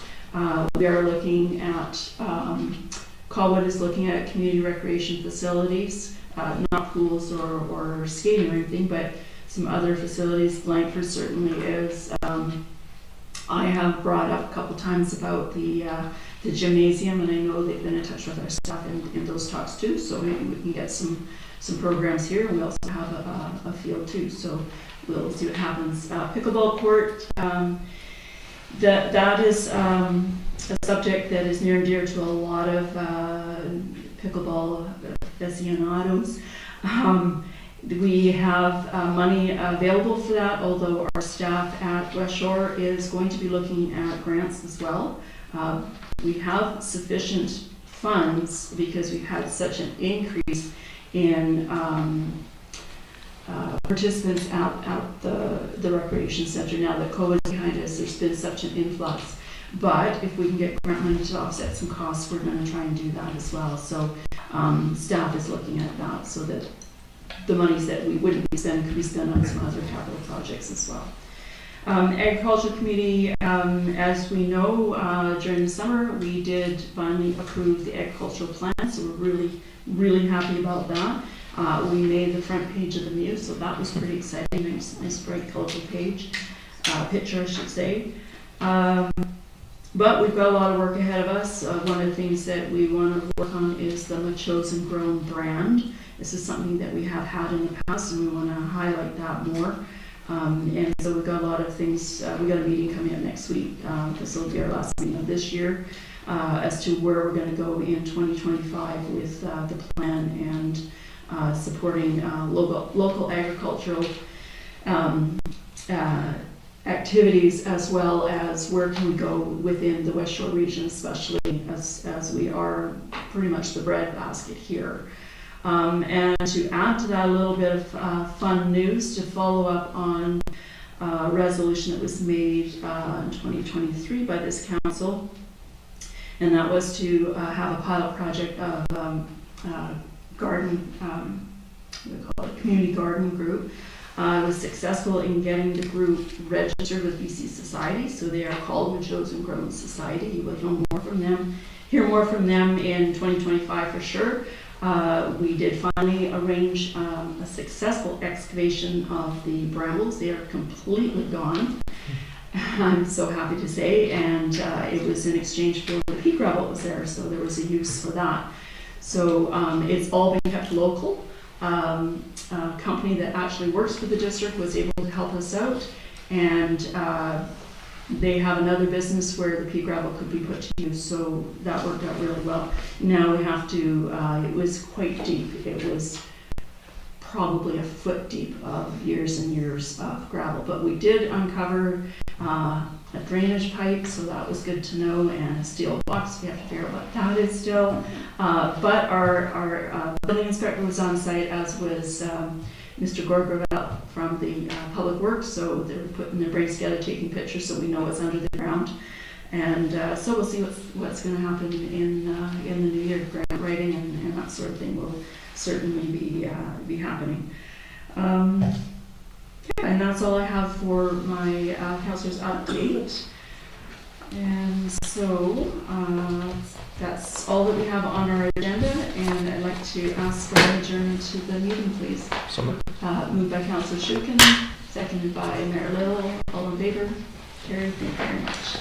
S2: we are looking at, Colwood is looking at community recreation facilities, not pools or skating or anything, but some other facilities. Blankford certainly is. I have brought up a couple times about the gymnasium, and I know they've been in touch with our staff in those talks too, so maybe we can get some programs here, and we also have a field too, so we'll see what happens. Pickleball court, that is a subject that is near and dear to a lot of pickleball aficionados. We have money available for that, although our staff at West Shore is going to be looking at grants as well. We have sufficient funds because we've had such an increase in participants at the recreation center. Now that COVID is behind us, there's been such an influx. But if we can get grant money to offset some costs, we're going to try and do that as well. So staff is looking at that so that the monies that we wouldn't be spending could be spent on some other capital projects as well. Agriculture Committee, as we know, during the summer, we did finally approve the agricultural plan, so we're really, really happy about that. We made the front page of the News, so that was pretty exciting. Nice bright, colorful picture, I should say. But we've got a lot of work ahead of us. One of the things that we want to work on is the Chosen Grown brand. This is something that we have had in the past, and we want to highlight that more. And so we've got a lot of things. We've got a meeting coming up next week. This will be our last meeting of this year as to where we're going to go in 2025 with the plan and supporting local agricultural activities, as well as where can we go within the West Shore region, especially as we are pretty much the breadbasket here. And to add to that, a little bit of fun news to follow up on a resolution that was made in 2023 by this council, and that was to have a pilot project of garden, we call it community garden group. Was successful in getting the group registered with BC Society, so they are called the Chosen Grown Society. You will hear more from them in 2025 for sure. We did finally arrange a successful excavation of the brambles. They are completely gone, I'm so happy to say, and it was in exchange for the pea gravel that was there, so there was a use for that. So it's all been kept local. A company that actually works for the district was able to help us out, and they have another business where the pea gravel could be put to use, so that worked out really well. Now we have to, it was quite deep. It was probably a foot deep of years and years of gravel, but we did uncover a drainage pipe, so that was good to know, and a steel box. We have to figure out what that is still. But our building inspector was on site, as was Mr. Gorgravel from the Public Works, so they were putting their brains together, taking pictures so we know what's under the ground. And so we'll see what's going to happen in the new year. Grant writing and that sort of thing will certainly be happening. And that's all I have for my councillors update. And so that's all that we have on our agenda, and I'd like to ask for an adjournment to the meeting, please.
S1: So moved.
S2: Moved by Councillor Shukin, seconded by Mayor Little. All in favor? Carried. Thank you very much.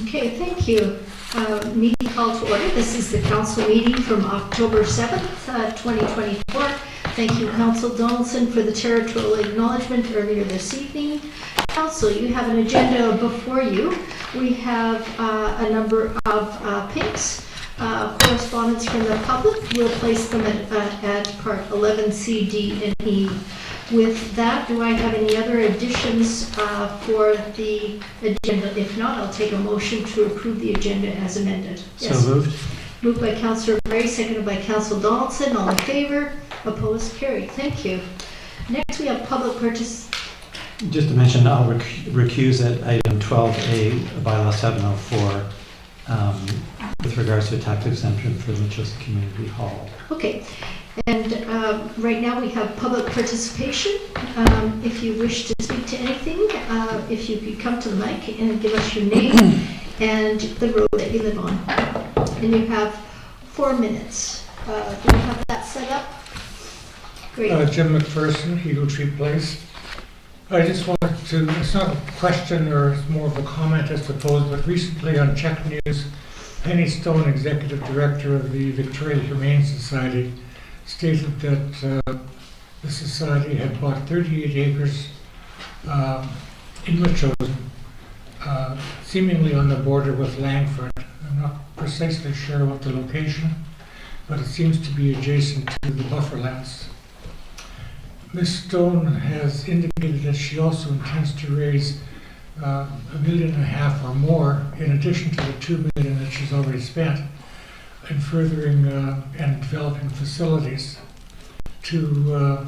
S4: Okay, thank you. Meeting call to order. This is the council meeting from October 7th, 2024. Thank you, Council Donaldson, for the territorial acknowledgement earlier this evening. Council, you have an agenda before you. We have a number of PICs, correspondence from the public. We'll place them at part 11C, D, and E. With that, do I have any other additions for the agenda? If not, I'll take a motion to approve the agenda as amended.
S6: So moved.
S4: Moved by Councillor Gray, seconded by Councillor Donaldson. All in favor? Opposed? Carried. Thank you. Next, we have public purchase.
S6: Just to mention, I'll recuse at item 12A, bylaw 704, with regards to a tax exemption for Mitchell's Community Hall.
S4: Okay. And right now we have public participation. If you wish to speak to anything, if you could come to the mic and give us your name and the road that you live on. And you have 4 minutes. Do you have that set up? Great.
S8: Jim McPherson, Eagle Tree Place. I just wanted to, it's not a question or it's more of a comment I suppose, but recently on Check News, Penny Stone, Executive Director of the Victoria Humane Society, stated that the society had bought 38 acres in Metchosin, seemingly on the border with Langford. I'm not precisely sure what the location, but it seems to be adjacent to the bufferlands. Ms. Stone has indicated that she also intends to raise $1.5 million or more, in addition to the $2 million that she's already spent, in furthering and developing facilities to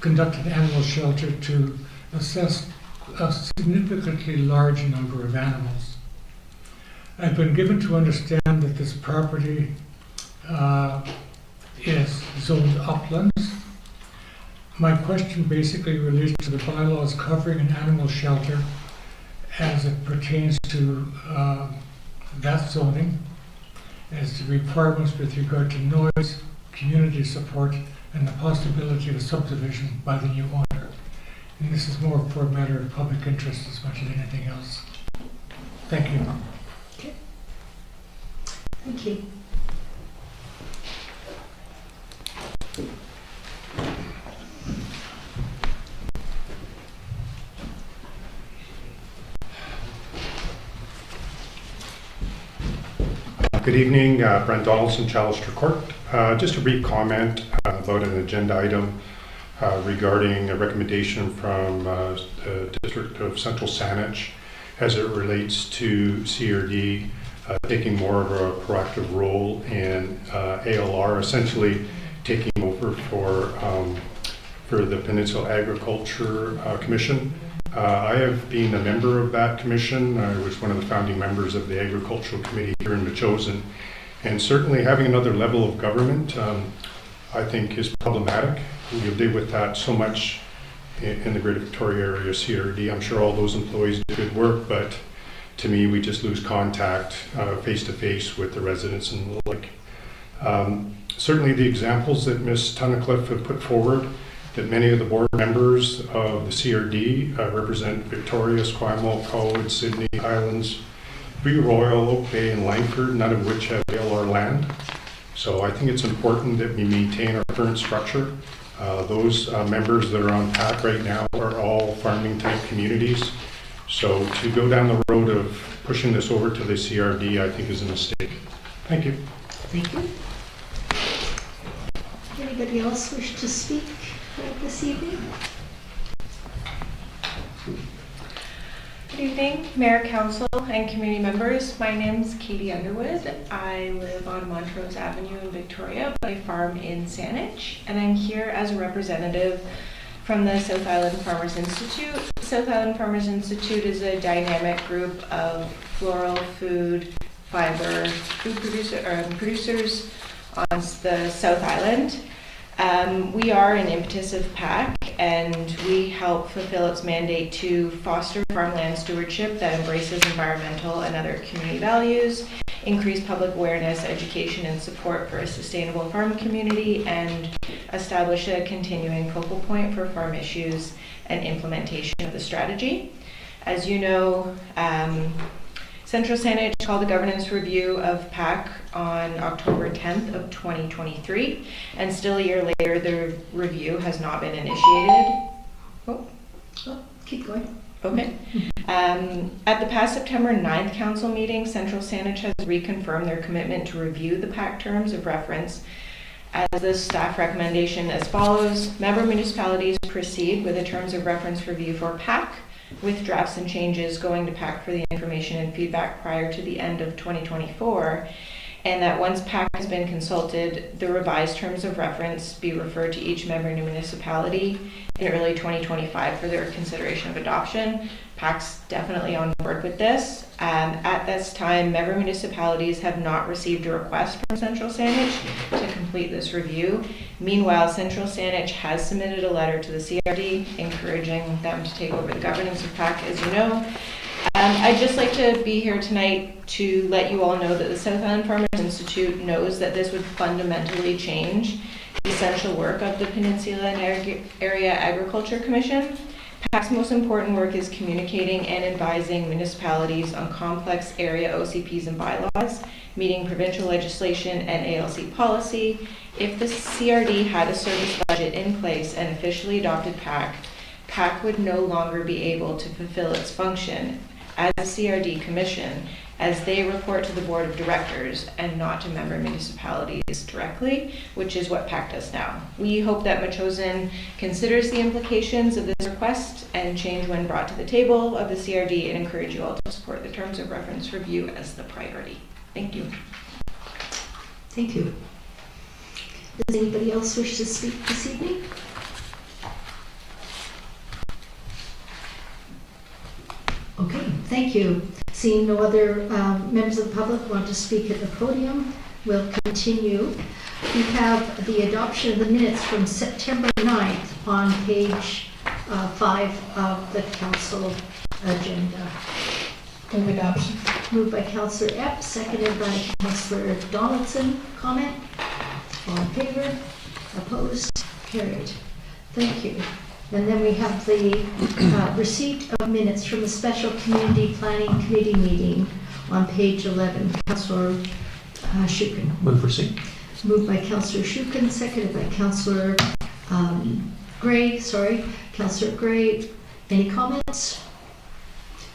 S8: conduct an animal shelter to assess a significantly large number of animals. I've been given to understand that this property is zoned uplands. My question basically relates to the bylaws covering an animal shelter as it pertains to that zoning, as the requirements with regard to noise, community support, and the possibility of a subdivision by the new owner. And this is more for a matter of public interest as much as anything else. Thank you.
S4: Okay. Thank you.
S9: Good evening, Brent Donaldson, Chalister Court. Just a brief comment about an agenda item regarding a recommendation from the District of Central Saanich as it relates to CRD taking more of a proactive role in ALR, essentially taking over for the Peninsula Agriculture Commission. I have been a member of that commission. I was one of the founding members of the Agricultural Committee here in Metchosin. And certainly having another level of government, I think is problematic. We'll deal with that so much in the Greater Victoria area CRD. I'm sure all those employees do good work, but to me, we just lose contact face to face with the residents and the like. Certainly the examples that Ms. Tunnicliffe have put forward, that many of the board members of the CRD represent Victoria, Esquimalt, Colwood, Sydney, Highlands, Free Royal, Oak Bay, and Langford, none of which have ALR land. So I think it's important that we maintain our current structure. Those members that are on PAC right now are all farming type communities. So to go down the road of pushing this over to the CRD, I think is a mistake. Thank you.
S4: Thank you. Anybody else wish to speak this evening?
S10: Good evening, Mayor, Council, and community members. My name's Katie Underwood. I live on Montrose Avenue in Victoria, but I farm in Saanich, and I'm here as a representative from the South Island Farmers Institute. South Island Farmers Institute is a dynamic group of floral, food, fiber, producers on the South Island. We are an impetus of PAC, and we help fulfill its mandate to foster farmland stewardship that embraces environmental and other community values, increase public awareness, education, and support for a sustainable farm community, and establish a continuing focal point for farm issues and implementation of the strategy. As you know, Central Saanich called the governance review of PAC on October 10th of 2023, and still a year later, the review has not been initiated.
S4: Keep going.
S10: Okay. At the past September 9th council meeting, Central Saanich has reconfirmed their commitment to review the PAC terms of reference as the staff recommendation as follows. Member municipalities proceed with the terms of reference review for PAC, with drafts and changes going to PAC for the information and feedback prior to the end of 2024, and that once PAC has been consulted, the revised terms of reference be referred to each member municipality in early 2025 for their consideration of adoption. PAC's definitely on board with this. At this time, member municipalities have not received a request from Central Saanich to complete this review. Meanwhile, Central Saanich has submitted a letter to the CRD encouraging them to take over the governance of PAC, as you know. I'd just like to be here tonight to let you all know that the South Island Farmers Institute knows that this would fundamentally change the essential work of the Peninsula and Area Agriculture Commission. PAC's most important work is communicating and advising municipalities on complex area OCPs and bylaws, meeting provincial legislation and ALC policy. If the CRD had a service budget in place and officially adopted PAC, PAC would no longer be able to fulfill its function as a CRD commission, as they report to the board of directors and not to member municipalities directly, which is what PAC does now. We hope that Metchosin considers the implications of this request and change when brought to the table of the CRD, and encourage you all to support the terms of reference review as the priority. Thank you.
S4: Thank you. Does anybody else wish to speak this evening? Okay, thank you. Seeing no other members of the public want to speak at the podium, we'll continue. We have the adoption of the minutes from September 9th on page 5 of the council agenda.
S7: Move adoption.
S4: Moved by Councillor Epp, seconded by Councillor Donaldson. Comment? All in favor? Opposed? Carried. Thank you. And then we have the receipt of minutes from the Special Community Planning Committee meeting on page 11. Councillor Shuken.
S1: Move for C.
S4: Moved by Councillor Shuken, seconded by Councillor Gray. Councillor Gray. Any comments?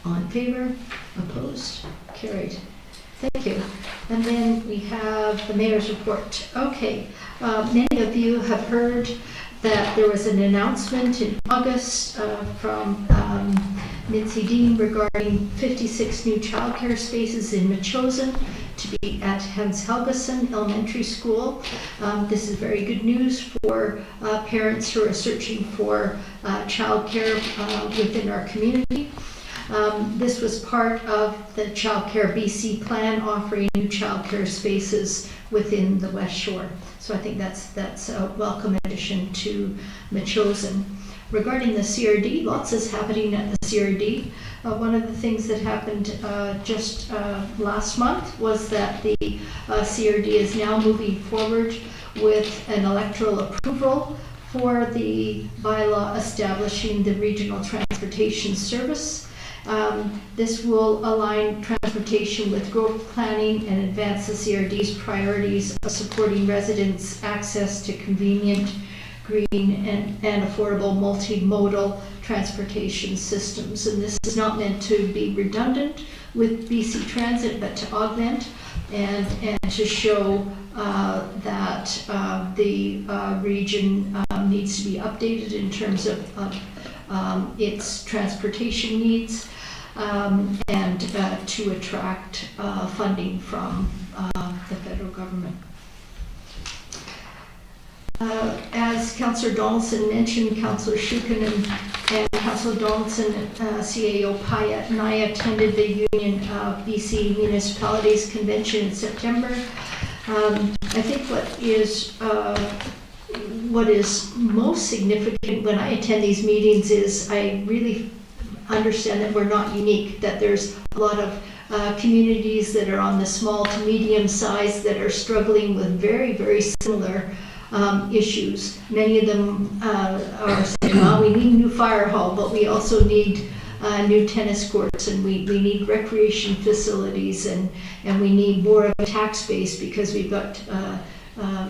S4: All in favor? Opposed? Carried. Thank you. And then we have the mayor's report. Okay, many of you have heard that there was an announcement in August from Mitzi Dean regarding 56 new childcare spaces in Metchosin to be at Hans Helgeson Elementary School. This is very good news for parents who are searching for childcare within our community. This was part of the Childcare BC plan offering new childcare spaces within the West Shore. So I think that's a welcome addition to Metchosin. Regarding the CRD, lots is happening at the CRD. One of the things that happened just last month was that the CRD is now moving forward with an electoral approval for the bylaw establishing the Regional Transportation Service. This will align transportation with growth planning and advance the CRD's priorities of supporting residents' access to convenient, green, and affordable multimodal transportation systems. And this is not meant to be redundant with BC Transit, but to augment and to show that the region needs to be updated in terms of its transportation needs. And to attract funding from the federal government. As Councillor Donaldson mentioned, Councillor Shukin and Councillor Donaldson, CAO Pyatt and I attended the Union of BC Municipalities Convention in September. I think what is most significant when I attend these meetings is I really understand that we're not unique, that there's a lot of communities that are on the small to medium size that are struggling with very, very similar issues. Many of them are saying, well, we need a new fire hall, but we also need new tennis courts, and we need recreation facilities, and we need more of a tax base because we've got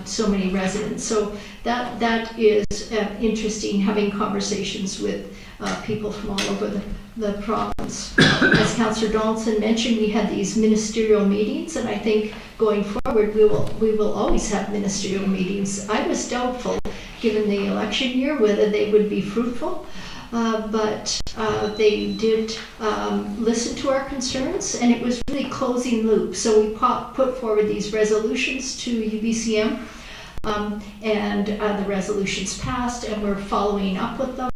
S4: so many residents. So that is interesting, having conversations with people from all over the province. As Councillor Donaldson mentioned, we had these ministerial meetings, and I think going forward we will always have ministerial meetings. I was doubtful, given the election year, whether they would be fruitful, but they did listen to our concerns, and it was really closing loop. So we put forward these resolutions to UBCM, and the resolutions passed, and we're following up with them,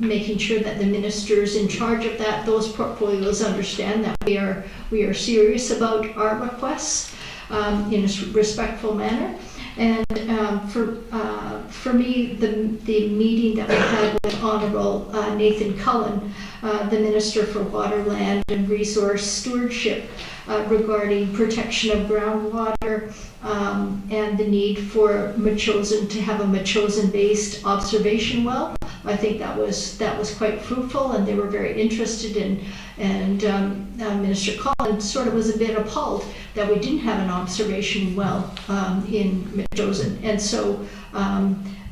S4: making sure that the ministers in charge of those portfolios understand that we are serious about our requests in a respectful manner. And for me, the meeting that we had with Honourable Nathan Cullen, the Minister for Water, Land and Resource Stewardship, regarding protection of groundwater and the need for Metchosin to have a Metchosin-based observation well. I think that was quite fruitful, and they were very interested in. And Minister Cullen sort of was a bit appalled that we didn't have an observation well in Metchosin, and so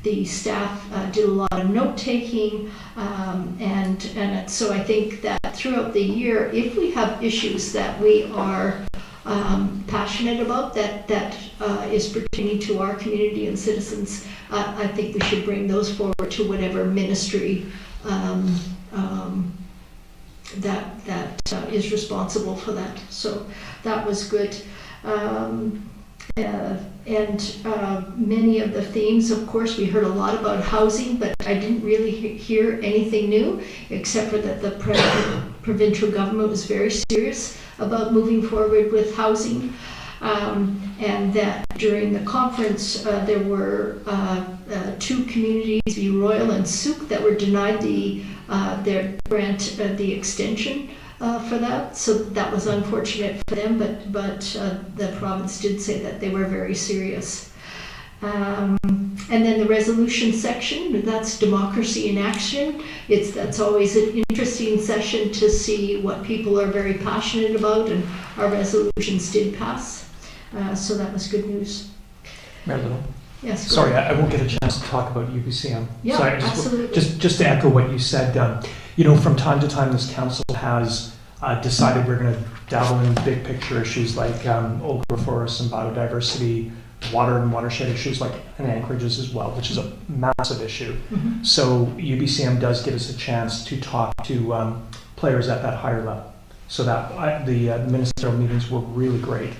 S4: the staff did a lot of note-taking, and so I think that throughout the year, if we have issues that we are passionate about, that is pertaining to our community and citizens, I think we should bring those forward to whatever ministry that is responsible for that. So that was good. And many of the themes, of course, we heard a lot about housing, but I didn't really hear anything new, except for that the provincial government was very serious about moving forward with housing, and that during the conference there were two communities, the Royal and Souk, that were denied their grant, the extension for that. So that was unfortunate for them, but the province did say that they were very serious. And then the resolution section, that's democracy in action. That's always an interesting session to see what people are very passionate about, and our resolutions did pass. So that was good news.
S1: Mayor Little?
S4: Yes.
S1: Sorry, I won't get a chance to talk about UBCM.
S4: Yeah,
S1: so
S4: absolutely.
S1: Just to echo what you said, from time to time this council has decided we're going to dabble in big picture issues like old growth forests and biodiversity, water and watershed issues like in Anchorages as well, which is a massive issue.
S2: Mhm.
S1: So UBCM does give us a chance to talk to players at that higher level. So that the ministerial meetings were really great.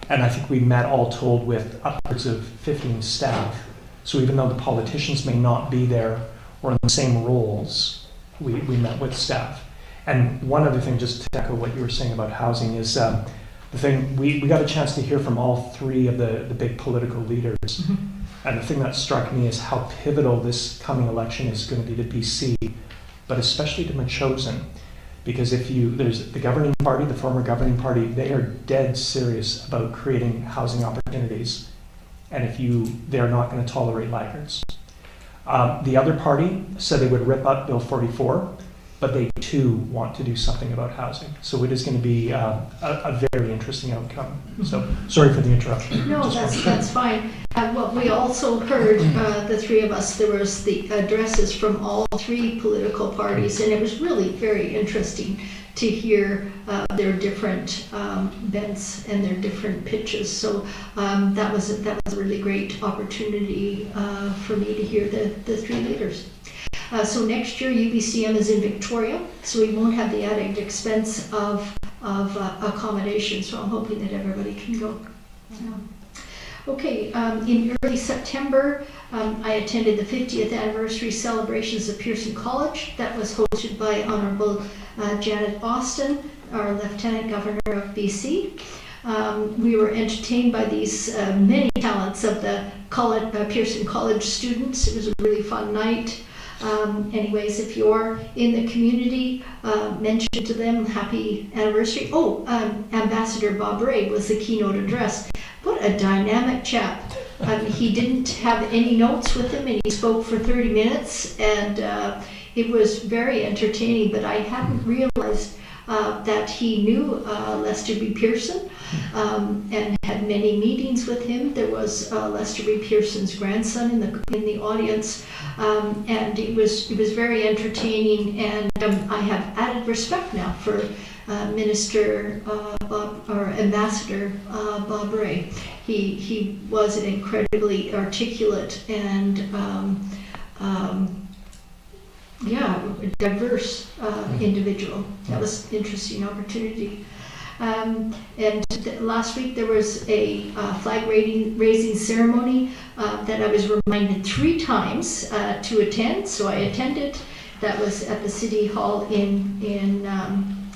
S1: And I think we met all told with upwards of 15 staff. So even though the politicians may not be there or in the same roles, we met with staff. And one other thing, just to echo what you were saying about housing, is the thing, we got a chance to hear from all three of the big political leaders.
S2: Mhm.
S1: And the thing that struck me is how pivotal this coming election is going to be to BC, but especially to Metchosin. Because there's the governing party, the former governing party, they are dead serious about creating housing opportunities. And they're not going to tolerate laggards. The other party said they would rip up Bill 44, but they too want to do something about housing. So it is going to be a very interesting outcome. So sorry for the interruption.
S4: No, that's fine. What we also heard, the three of us, there was the addresses from all three political parties, and it was really very interesting to hear their different bents and their different pitches. So that was a really great opportunity for me to hear the three leaders. So next year UBCM is in Victoria, so we won't have the added expense of accommodation. So I'm hoping that everybody can go. Okay, in early September, I attended the 50th anniversary celebrations of Pearson College. That was hosted by Honorable Janet Austin, our Lieutenant Governor of BC. We were entertained by these many talents of the Pearson College students. It was a really fun night. Anyways, if you're in the community, mention to them happy anniversary. Ambassador Bob Ray was the keynote address. What a dynamic chap. He didn't have any notes with him and he spoke for 30 minutes and it was very entertaining, but I hadn't realized that he knew Lester B. Pearson and had many meetings with him. There was Lester B. Pearson's grandson in the audience, and it was very entertaining. And I have added respect now for Ambassador Bob Ray. He was an incredibly articulate and diverse individual. That was an interesting opportunity. Last week there was a flag raising ceremony that I was reminded 3 times to attend, so I attended. That was at the City Hall in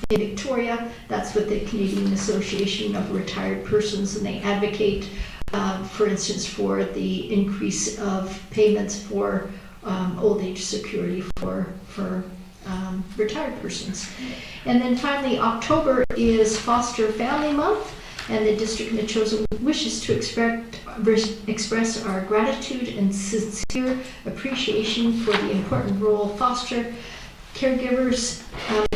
S4: Victoria. That's with the Canadian Association of Retired Persons, and they advocate, for instance, for the increase of payments for old age security for retired persons. And then finally, October is Foster Family Month, and the District of Metchosin wishes to express our gratitude and sincere appreciation for the important role foster caregivers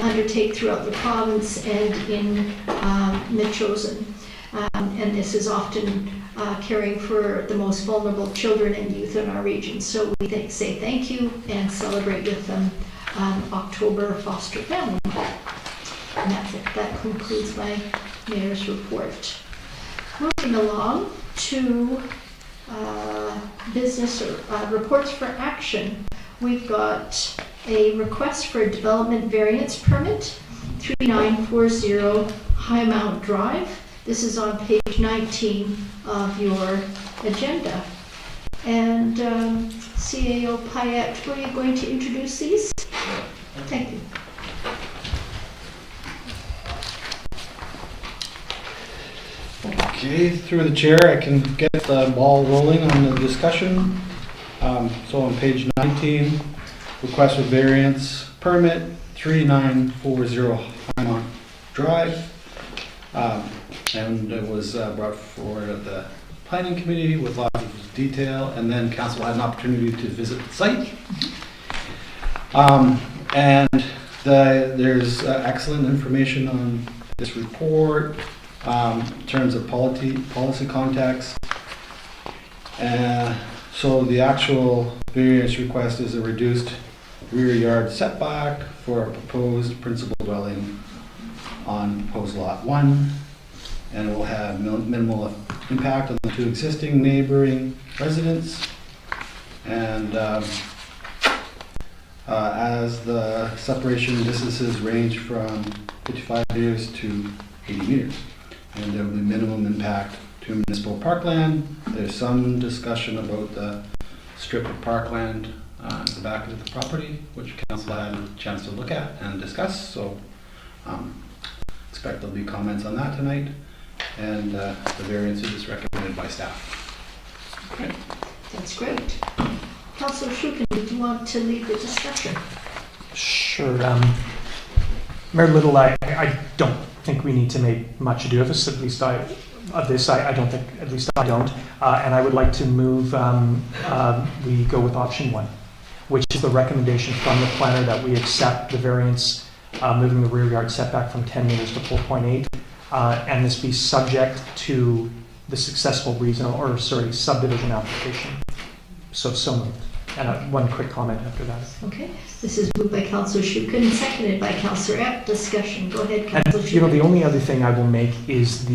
S4: undertake throughout the province and in Metchosin. And this is often caring for the most vulnerable children and youth in our region. So we say thank you and celebrate with them October Foster Family Month. And that's it. That concludes my mayor's report. Moving along to business reports for action. We've got a request for a development variance permit, 3940 Highmount Drive. This is on page 19 of your agenda. And CAO Payette, were you going to introduce these? Thank you.
S11: Okay, through the chair, I can get the ball rolling on the discussion. So on page 19, request for variance permit 3940 Highmount Drive. And it was brought forward at the planning committee with lots of detail, and then council had an opportunity to visit the site. There's excellent information on this report in terms of policy context. So the actual variance request is a reduced rear yard setback for a proposed principal dwelling on proposed lot 1, and it will have minimal impact on the 2 existing neighboring residents. And as the separation distances range from 55 meters to 80 meters. And there will be minimum impact to municipal parkland. There's some discussion about the strip of parkland at the back of the property, which council had a chance to look at and discuss. So expect there'll be comments on that tonight. And the variance is recommended by staff.
S4: Okay, that's great. Councillor Shukin, did you want to lead the discussion?
S1: Sure. Mayor Little, I don't think we need to make much ado of this. At least I don't think, at least I don't. And I would like to move we go with option 1, which is the recommendation from the planner that we accept the variance moving the rear yard setback from 10 meters to 4.8, and this be subject to the successful subdivision application. So moved. And one quick comment after that.
S4: Okay, this is moved by Councillor Shukin, seconded by Councillor Epp. Discussion. Go ahead, Councillor Shukin.
S1: And the only other thing I will make is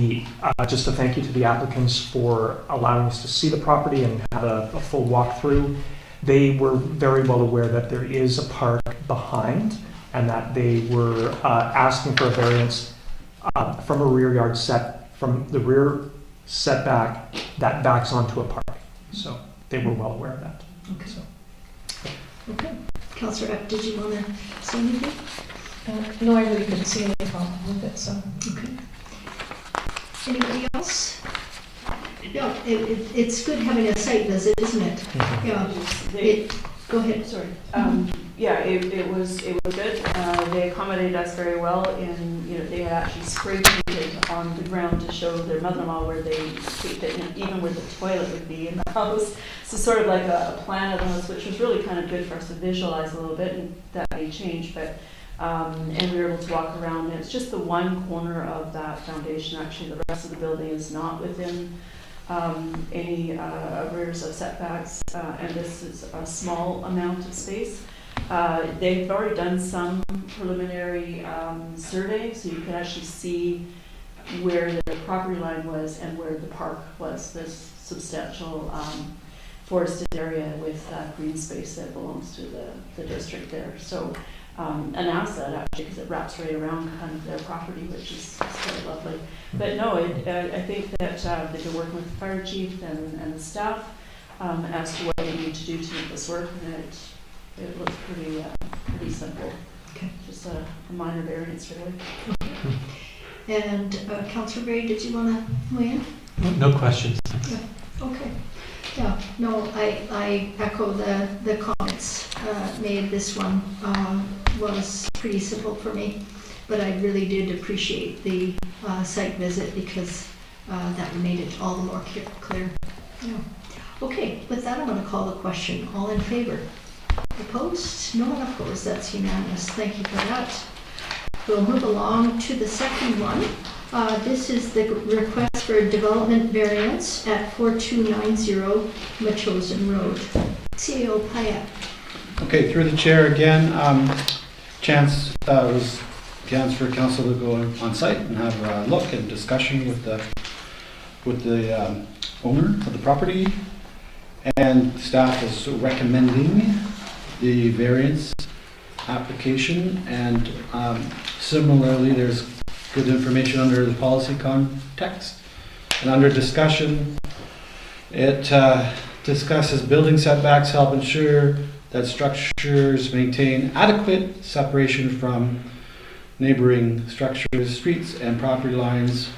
S1: just a thank you to the applicants for allowing us to see the property and have a full walkthrough. They were very well aware that there is a park behind, and that they were asking for a variance from a rear yard from the rear setback that backs onto a park. So they were well aware of that.
S4: Okay.
S1: So.
S4: Okay. Councillor Epp, did you want to say anything?
S7: No, I really couldn't see any problem with it, so.
S4: Okay. Anybody else? Yeah, it's good having a site visit, isn't it?
S1: Mm-hmm.
S4: Yeah. Go ahead.
S12: Sorry. Yeah, it was good. They accommodated us very well, and they had actually spray painted on the ground to show their mother-in-law where they think that even where the toilet would be in the house. So sort of like a plan of the house, which was really kind of good for us to visualize a little bit, and that may change, but and we were able to walk around. And it's just the one corner of that foundation. Actually, the rest of the building is not within any rears of setbacks, and this is a small amount of space. They've already done some preliminary survey, so you can actually see where the property line was and where the park was. This substantial forested area with green space that belongs to the district there. So an asset actually, because it wraps right around kind of their property, which is very lovely. But no, I think that they've been working with the fire chief and the staff as to what they need to do to make this work, and it looks pretty simple.
S4: Okay.
S12: Just a minor variance, really.
S4: And Councillor Berry, did you want to weigh in?
S6: No questions.
S4: Yeah. Okay. Yeah, no, I echo the comments made. This one was pretty simple for me, but I really did appreciate the site visit because that made it all the more clear. Yeah. Okay, with that I'm going to call the question. All in favor? Opposed? No one opposed. That's unanimous. Thank you for that. We'll move along to the second one. This is the request for a development variance at 4290 Machosen Road. CEO Payette.
S11: Okay, through the chair again, chance for council to go on site and have a look and discussion with the owner of the property, and staff is recommending the variance application, and similarly there's good information under the policy context, and under discussion it discusses building setbacks help ensure that structures maintain adequate separation from neighboring structures, streets, and property lines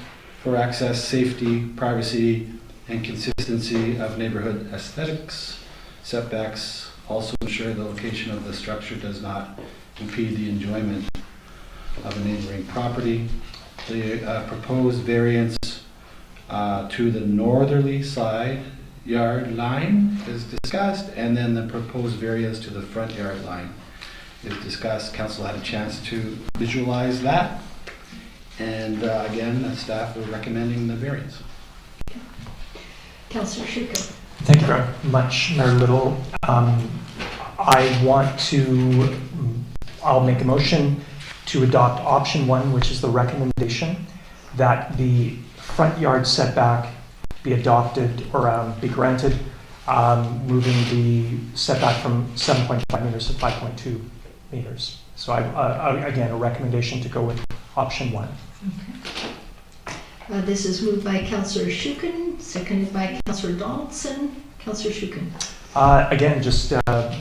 S11: for access, safety, privacy, and consistency of neighborhood aesthetics. Setbacks also ensure the location of the structure does not impede the enjoyment of a neighboring property. The proposed variance to the northerly side yard line is discussed, and then the proposed variance to the front yard line is discussed. Council had a chance to visualize that, and again, the staff are recommending the variance.
S4: Councillor Shukin.
S1: Thank you very much, Mayor Little. I'll make a motion to adopt option 1, which is the recommendation that the front yard setback be adopted or be granted, moving the setback from 7.5 meters to 5.2 meters. So again, a recommendation to go with option 1.
S4: This is moved by Councillor Shuken, seconded by Councillor Donaldson. Councillor Shuken.
S1: Again, just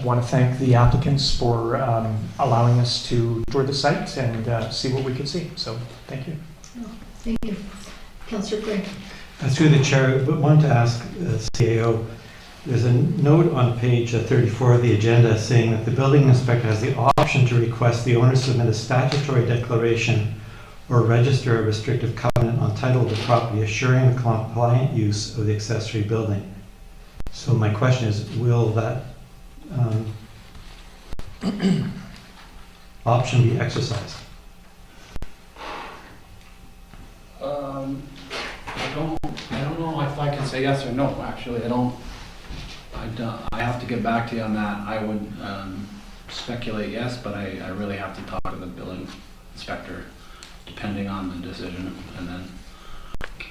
S1: want to thank the applicants for allowing us to tour the site and see what we could see. So thank you.
S4: Thank you. Councillor Gray.
S6: Through the chair, but wanted to ask CAO, there's a note on page 34 of the agenda saying that the building inspector has the option to request the owner submit a statutory declaration or register a restrictive covenant on title of the property assuring the compliant use of the accessory building. So my question is, will that option be exercised?
S11: I don't know if I can say yes or no, actually. I have to get back to you on that. I would speculate yes, but I really have to talk to the building inspector, depending on the decision, and then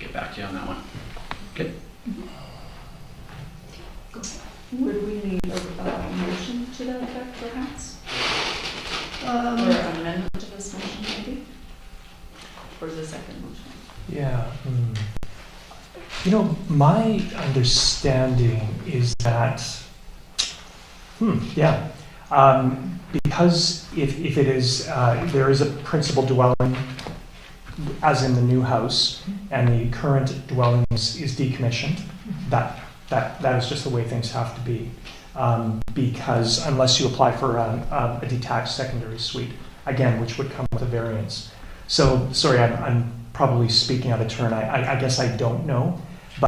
S11: get back to you on that one. Okay?
S12: Would we need a motion to that effect, perhaps? Or an amendment to this motion, maybe? Or is it a second motion?
S1: Yeah. You know, my understanding is that, because if it is, there is a principal dwelling, as in the new house, and the current dwelling is decommissioned, that is just the way things have to be. Because unless you apply for a detached secondary suite, again, which would come with a variance. So, sorry, I'm probably speaking out of turn. I guess I don't know,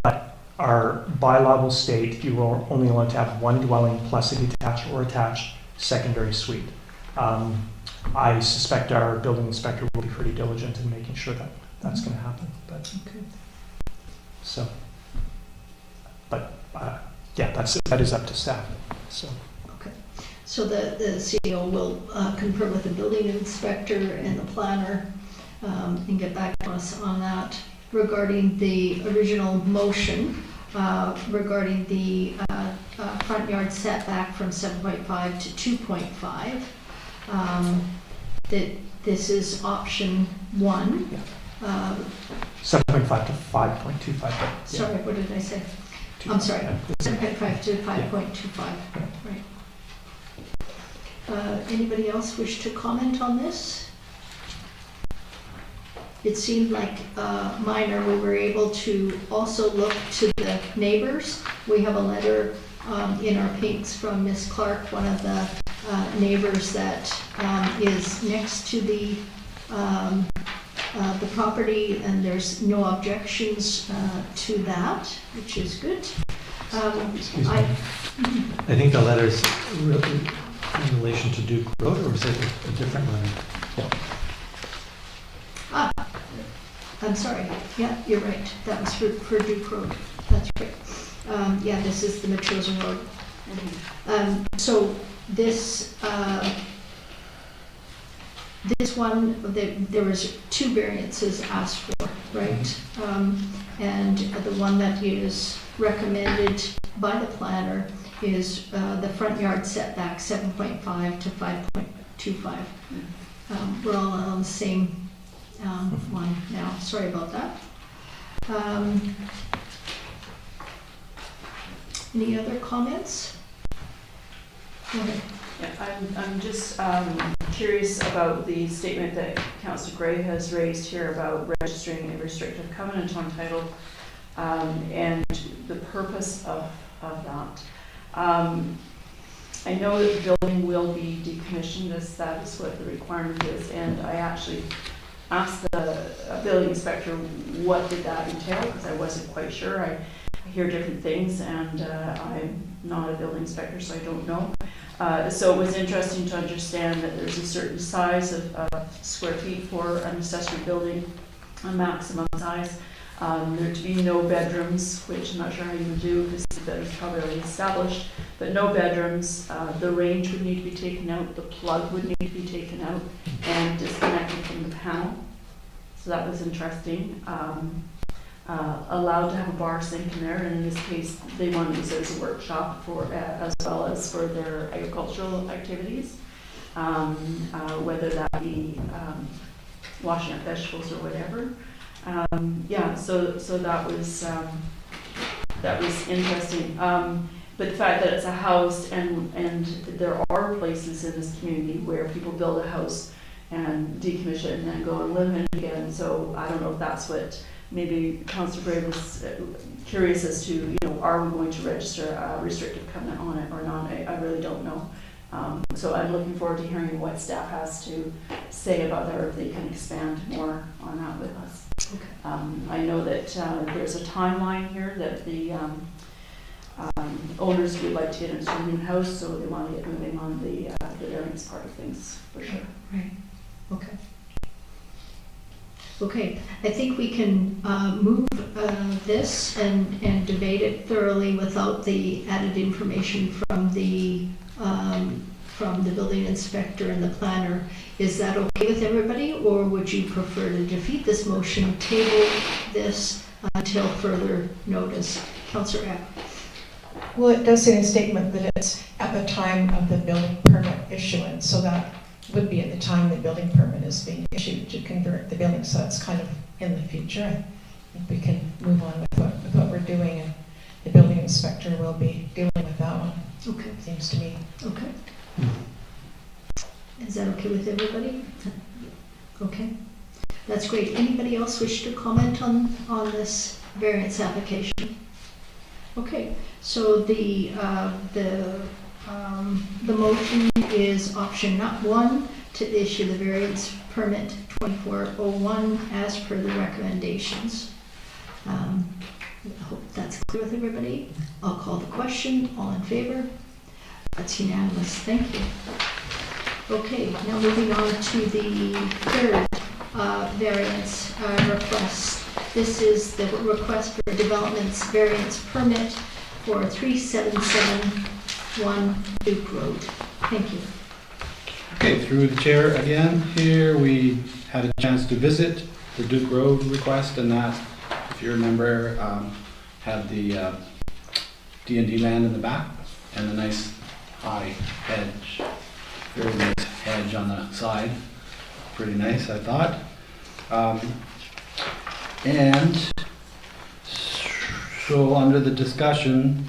S1: but our bylaw will state you are only allowed to have one dwelling plus a detached or attached secondary suite. I suspect our building inspector will be pretty diligent in making sure that that's going to happen. But
S4: Okay.
S1: so, but yeah, that is up to staff. So.
S4: So the CEO will confer with the building inspector and the planner and get back to us on that regarding the original motion regarding the front yard setback from 7.5 to 2.5. That this is option 1.
S1: 7.5 to 5.25. Yeah.
S4: Sorry, what did I say? I'm sorry, 7.5 to 5.25. Right. Anybody else wish to comment on this? It seemed like minor. We were able to also look to the neighbors. We have a letter in our pinks from Miss Clark, one of the neighbors that is next to the property, and there's no objections to that, which is good.
S6: Excuse me. I think the letter's in relation to Duke Road, or is it a different letter?
S4: Ah, I'm sorry. Yeah, you're right. That was for Duke Road. That's right. Yeah, this is the Matroza Road. So this this one, there was 2 variances asked for, right? And the one that is recommended by the planner is the front yard setback 7.5 to 5.25. We're all on the same one now. Sorry about that. Any other comments? Go ahead.
S12: Yeah, I'm just curious about the statement that Councillor Gray has raised here about registering a restrictive covenant on title and the purpose of that. I know that the building will be decommissioned, as that is what the requirement is, and I actually asked the building inspector what did that entail, because I wasn't quite sure. I hear different things, and I'm not a building inspector, so I don't know. So it was interesting to understand that there's a certain size of square feet for an accessory building, a maximum size. There to be no bedrooms, which I'm not sure how you would do because that is probably already established, but no bedrooms. The range would need to be taken out, the plug would need to be taken out and disconnected panel, so that was interesting. Allowed to have a bar sink in there, and in this case, they wanted to use it as a workshop for, as well as for their agricultural activities. Whether that be washing up vegetables or whatever. Yeah, so that was interesting. But the fact that it's a house and there are places in this community where people build a house and decommission it and then go and live in it again. So I don't know if that's what maybe Councillor Gray was curious as to, you know, are we going to register a restrictive covenant on it or not? I really don't know. So I'm looking forward to hearing what staff has to say about that, or if they can expand more on that with us.
S2: Okay.
S12: I know that there's a timeline here that the owners would like to get into a new house, so they want to get moving on the variance part of things for sure.
S4: Right, okay. Okay, I think we can move this and debate it thoroughly without the added information from the building inspector and the planner. Is that okay with everybody, or would you prefer to defeat this motion, table this until further notice? Councillor Epp.
S7: Well, it does say in a statement that it's at the time of the building permit issuance, so that would be at the time the building permit is being issued to convert the building, so it's kind of in the future. I think we can move on with what we're doing, and the building inspector will be dealing with that one.
S4: Okay.
S7: Seems to me.
S4: Okay. Is that okay with everybody? Okay. That's great. Anybody else wish to comment on this variance application? Okay. So the motion is option 1 to issue the variance permit 2401 as per the recommendations. I hope that's clear with everybody. I'll call the question. All in favor? That's unanimous. Thank you. Okay, now moving on to the third variance request. This is the request for development's variance permit for 3771 Duke Road. Thank you.
S11: Okay, through the chair again, here we had a chance to visit the Duke Road request, and that, if you remember, had the D&D land in the back and the nice high hedge, very nice hedge on the side. Pretty nice, I thought. And so under the discussion,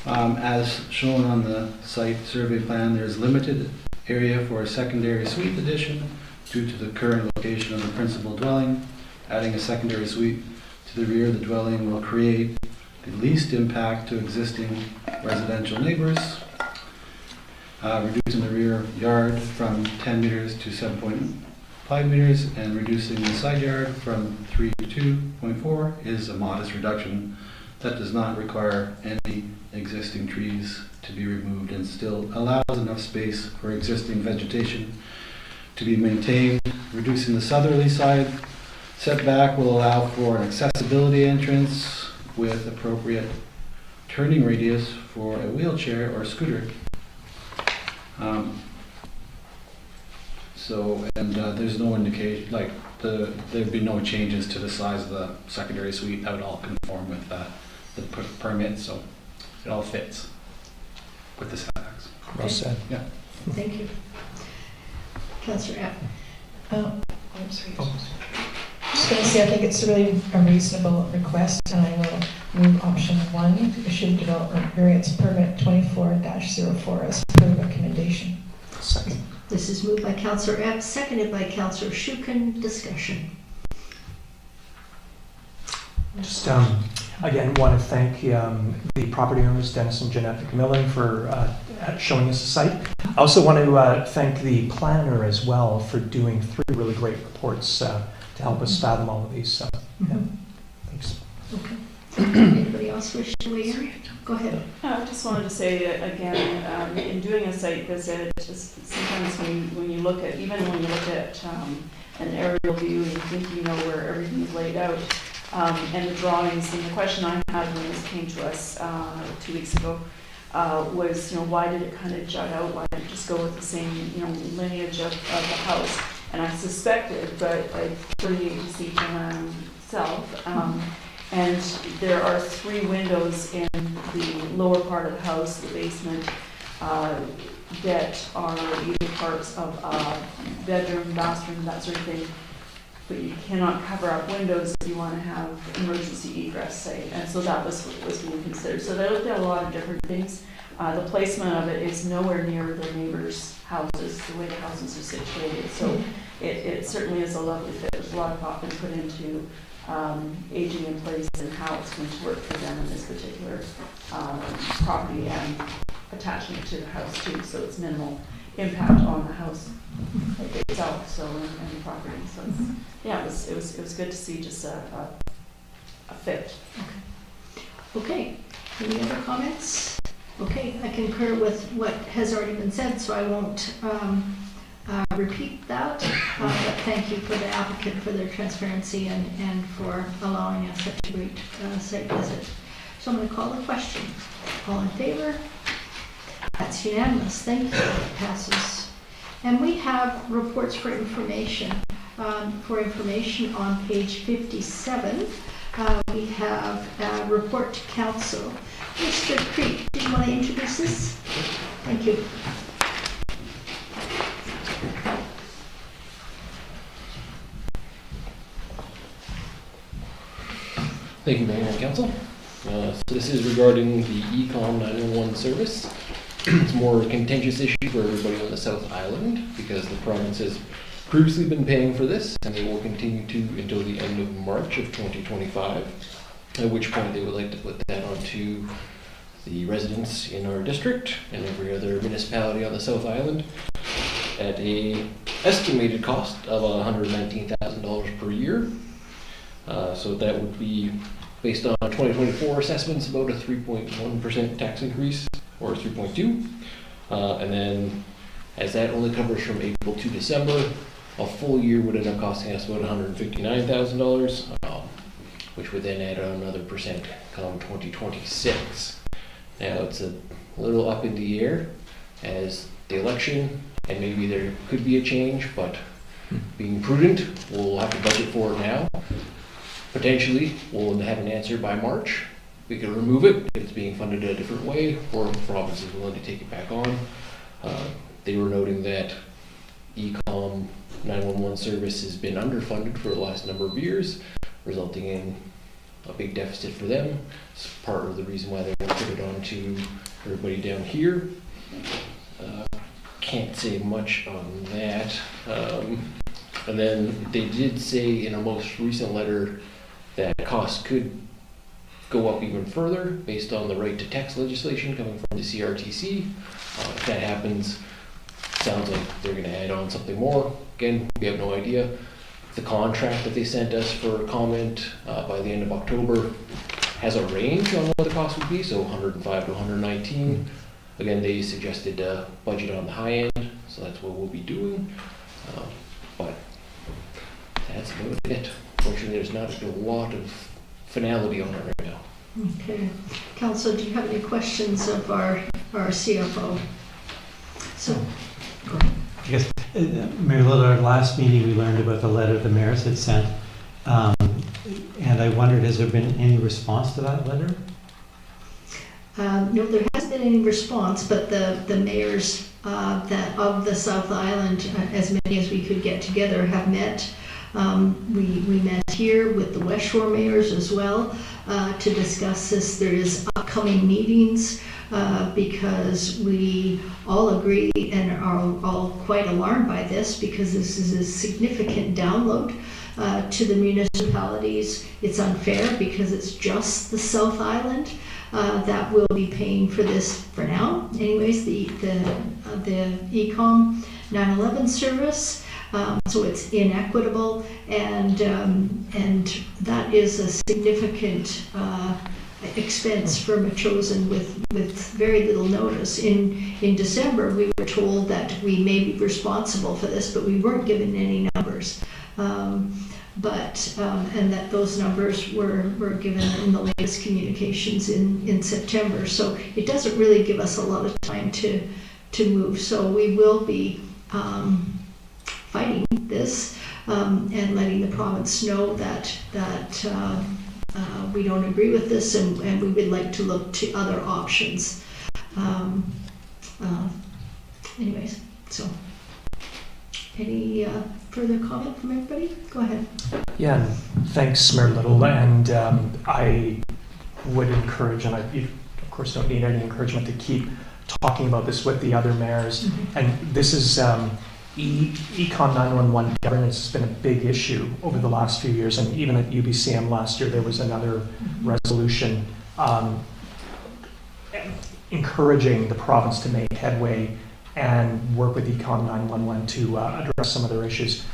S11: as shown on the site survey plan, there's limited area for a secondary suite addition due to the current location of the principal dwelling. Adding a secondary suite to the rear of the dwelling will create the least impact to existing residential neighbors, reducing the rear yard from 10 meters to 7.5 meters, and reducing the side yard from 3 to 2.4 is a modest reduction that does not require any existing trees to be removed and still allows enough space for existing vegetation to be maintained. Reducing the southerly side setback will allow for an accessibility entrance with appropriate turning radius for a wheelchair or scooter. There's no indication, like there'd be no changes to the size of the secondary suite. That would all conform with the permit, so it all fits with the setbacks.
S1: Well said.
S11: Yeah.
S4: Thank you. Councillor Epp.
S7: I'm sorry. Just going to say, I think it's really a reasonable request, and I will move option 1, issue development variance permit 24-04 as per recommendation.
S1: Second.
S4: This is moved by Councillor Epp, seconded by Councillor Shukin. Discussion.
S1: Just again, want to thank the property owners, Dennis and Jeanette McMillan, for showing us the site. I also want to thank the planner as well for doing 3 really great reports to help us fathom all of these. So, yeah, thanks.
S4: Okay. Anybody else wish to weigh in? Go ahead.
S12: I just wanted to say again, in doing a site visit, just sometimes when you look at, even when you look at an aerial view and you think you know where everything's laid out, and the drawings, and the question I had when this came to us 2 weeks ago was, why did it kind of jut out? Why didn't it just go with the same, lineage of the house? and I suspected, but I couldn't see from myself. And there are 3 windows in the lower part of the house, the basement, that are either parts of a bedroom, bathroom, that sort of thing. But you cannot cover up windows if you want to have emergency egress, say. And so that was what was being considered. So they looked at a lot of different things. The placement of it is nowhere near the neighbors' houses, the way the houses are situated. So it certainly is a lovely fit. There's a lot of thought been put into aging in place and how it's going to work for them in this particular property, and attaching it to the house too, so it's minimal impact on the house itself, so and the property. So it's, yeah, it was good to see just a fit.
S4: Okay, any other comments? Okay, I concur with what has already been said, so I won't repeat that, but thank you for the applicant for their transparency and for allowing us such a great site visit. So I'm going to call the question. All in favor? That's unanimous. Thank you. It passes. And we have reports for information. On page 57, we have a report to council. Mr. Creek, do you want to introduce this? Thank you.
S5: Thank you, Mayor and Council. So this is regarding the ECOM 911 service. It's more a contentious issue for everybody on the South Island because the province has previously been paying for this, and they will continue to until the end of March of 2025, at which point they would like to put that onto the residents in our district and every other municipality on the South Island at a estimated cost of $119,000 per year. So that would be based on 2024 assessments, about a 3.1% tax increase, or 3.2. And then as that only covers from April to December, a full year would end up costing us about $159,000, which would then add another percent come 2026. Now it's a little up in the air as the election, and maybe there could be a change, but being prudent, we'll have to budget for it now. Potentially, we'll have an answer by March. We could remove it if it's being funded a different way, or if the province is willing to take it back on. They were noting that ECOM 911 service has been underfunded for the last number of years, resulting in a big deficit for them. It's part of the reason why they want to put it on to everybody down here. Can't say much on that. And then they did say in a most recent letter that costs could go up even further based on the right to text legislation coming from the CRTC. If that happens, sounds like they're going to add on something more. Again, we have no idea. The contract that they sent us for comment by the end of October has a range on what the cost would be, so 105 to 119. Again, they suggested a budget on the high end, so that's what we'll be doing. But that's about it. Fortunately, there's not a lot of finality on it right now.
S4: Okay. Council, do you have any questions of our CFO? So, go ahead.
S6: I guess, Mayor Little, our last meeting, we learned about the letter the mayors had sent. And I wondered, has there been any response to that letter?
S4: No, there hasn't been any response, but the mayors of the South Island, as many as we could get together, have met. We met here with the West Shore mayors as well to discuss this. There is upcoming meetings because we all agree and are all quite alarmed by this because this is a significant download to the municipalities. It's unfair because it's just the South Island that will be paying for this for now. Anyways, the ECOM 911 service. So it's inequitable, and that is a significant expense for Metchosin with very little notice. In December, we were told that we may be responsible for this, but we weren't given any numbers. And that those numbers were given in the latest communications in September. So it doesn't really give us a lot of time to move. So we will be fighting this and letting the province know that we don't agree with this and we would like to look to other options. Anyways, so any further comment from everybody? Go ahead.
S1: Yeah, and thanks, Mayor Little. And I would encourage, and you of course don't need any encouragement to keep talking about this with the other mayors. And this is Econ 911 governance has been a big issue over the last few years, and even at UBCM last year there was another resolution encouraging the province to make headway and work with Econ 911 to address some of their issues.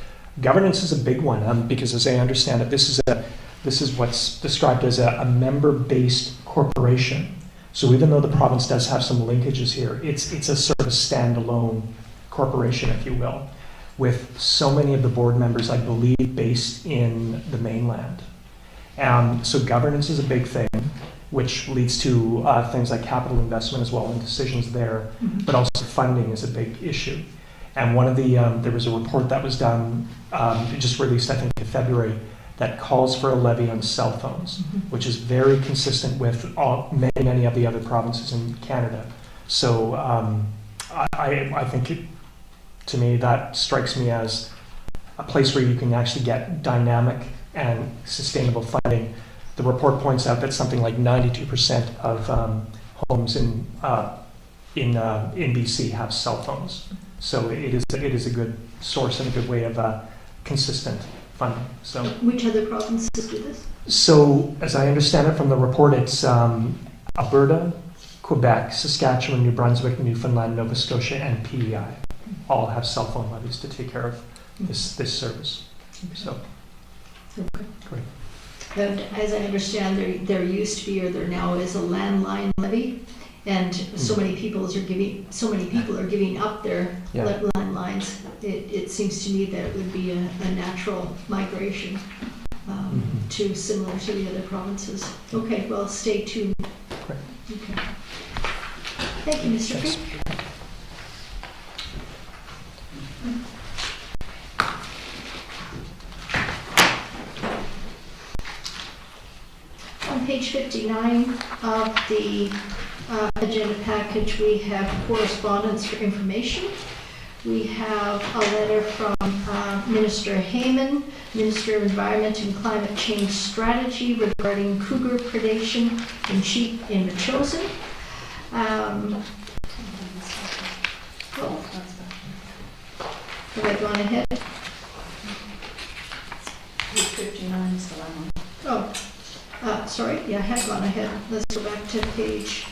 S1: Governance is a big one because, as I understand it, this is what's described as a member-based corporation. So even though the province does have some linkages here, it's a sort of a standalone corporation, if you will, with so many of the board members, I believe, based in the mainland. So governance is a big thing, which leads to things like capital investment as well and decisions there, but also funding is a big issue. And one of the, there was a report that was done, just released I think in February, that calls for a levy on cell phones, which is very consistent with many of the other provinces in Canada. So I think to me that strikes me as a place where you can actually get dynamic and sustainable funding. The report points out that something like 92% of homes in BC have cell phones. So it is a good source and a good way of consistent funding. So
S4: which other provinces do this?
S1: So as I understand it from the report, it's Alberta, Quebec, Saskatchewan, New Brunswick, Newfoundland, Nova Scotia, and PEI all have cell phone levies to take care of this service. So great.
S4: But as I understand, there used to be, or there now is, a landline levy, and so many people are giving up their landlines. It seems to me that it would be a natural migration to similar to the other provinces. Okay, well, stay tuned.
S1: Great.
S4: Okay. Thank you, Mr. Creek. On page 59 of the agenda package, we have correspondence for information. We have a letter from Minister Heyman, Minister of Environment and Climate Change Strategy, regarding cougar predation in sheep in Metchosin. Have I gone ahead?
S12: Page 59 is the one.
S4: Oh, sorry, yeah, I had gone ahead. Let's go back to page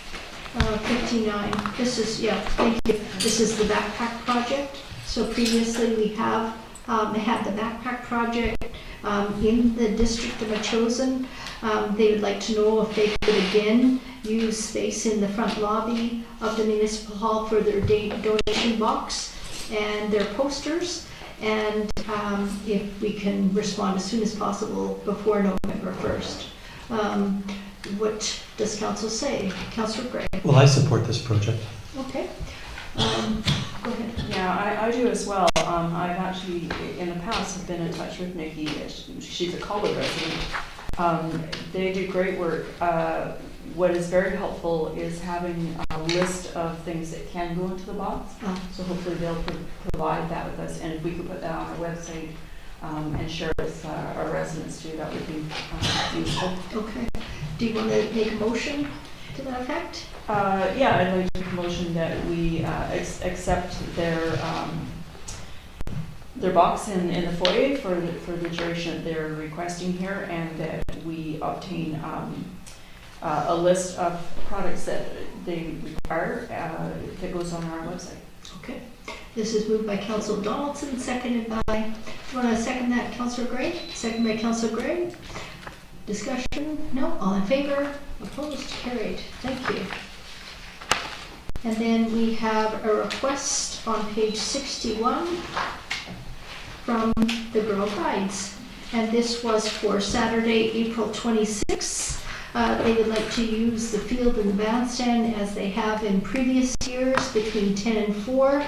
S4: 59. This is, thank you. This is the backpack project. So previously we have had the backpack project in the district of Metchosin. They would like to know if they could again use space in the front lobby of the municipal hall for their donation box and their posters, and if we can respond as soon as possible before November 1st. What does council say? Councillor Gray?
S6: Well, I support this project.
S4: Okay. Go ahead.
S12: Yeah, I do as well. I've actually, in the past, have been in touch with Nikki. She's a Colwood resident. They do great work. What is very helpful is having a list of things that can go into the box. So hopefully they'll provide that with us. And if we could put that on our website and share with our residents too, that would be useful.
S4: Okay. Do you want to make a motion to that effect?
S12: Yeah, I'd like to make a motion that we accept their box in the foyer for the duration that they're requesting here, and that we obtain a list of products that they require that goes on our website.
S4: Okay. This is moved by Councillor Donaldson, seconded by, do you want to second that, Councillor Gray? Second by Councillor Gray. Discussion? No? All in favor? Opposed? Carried. Thank you. And then we have a request on page 61 from the Girl Guides. And this was for Saturday, April 26th. They would like to use the field and the bandstand as they have in previous years between 10 and 4.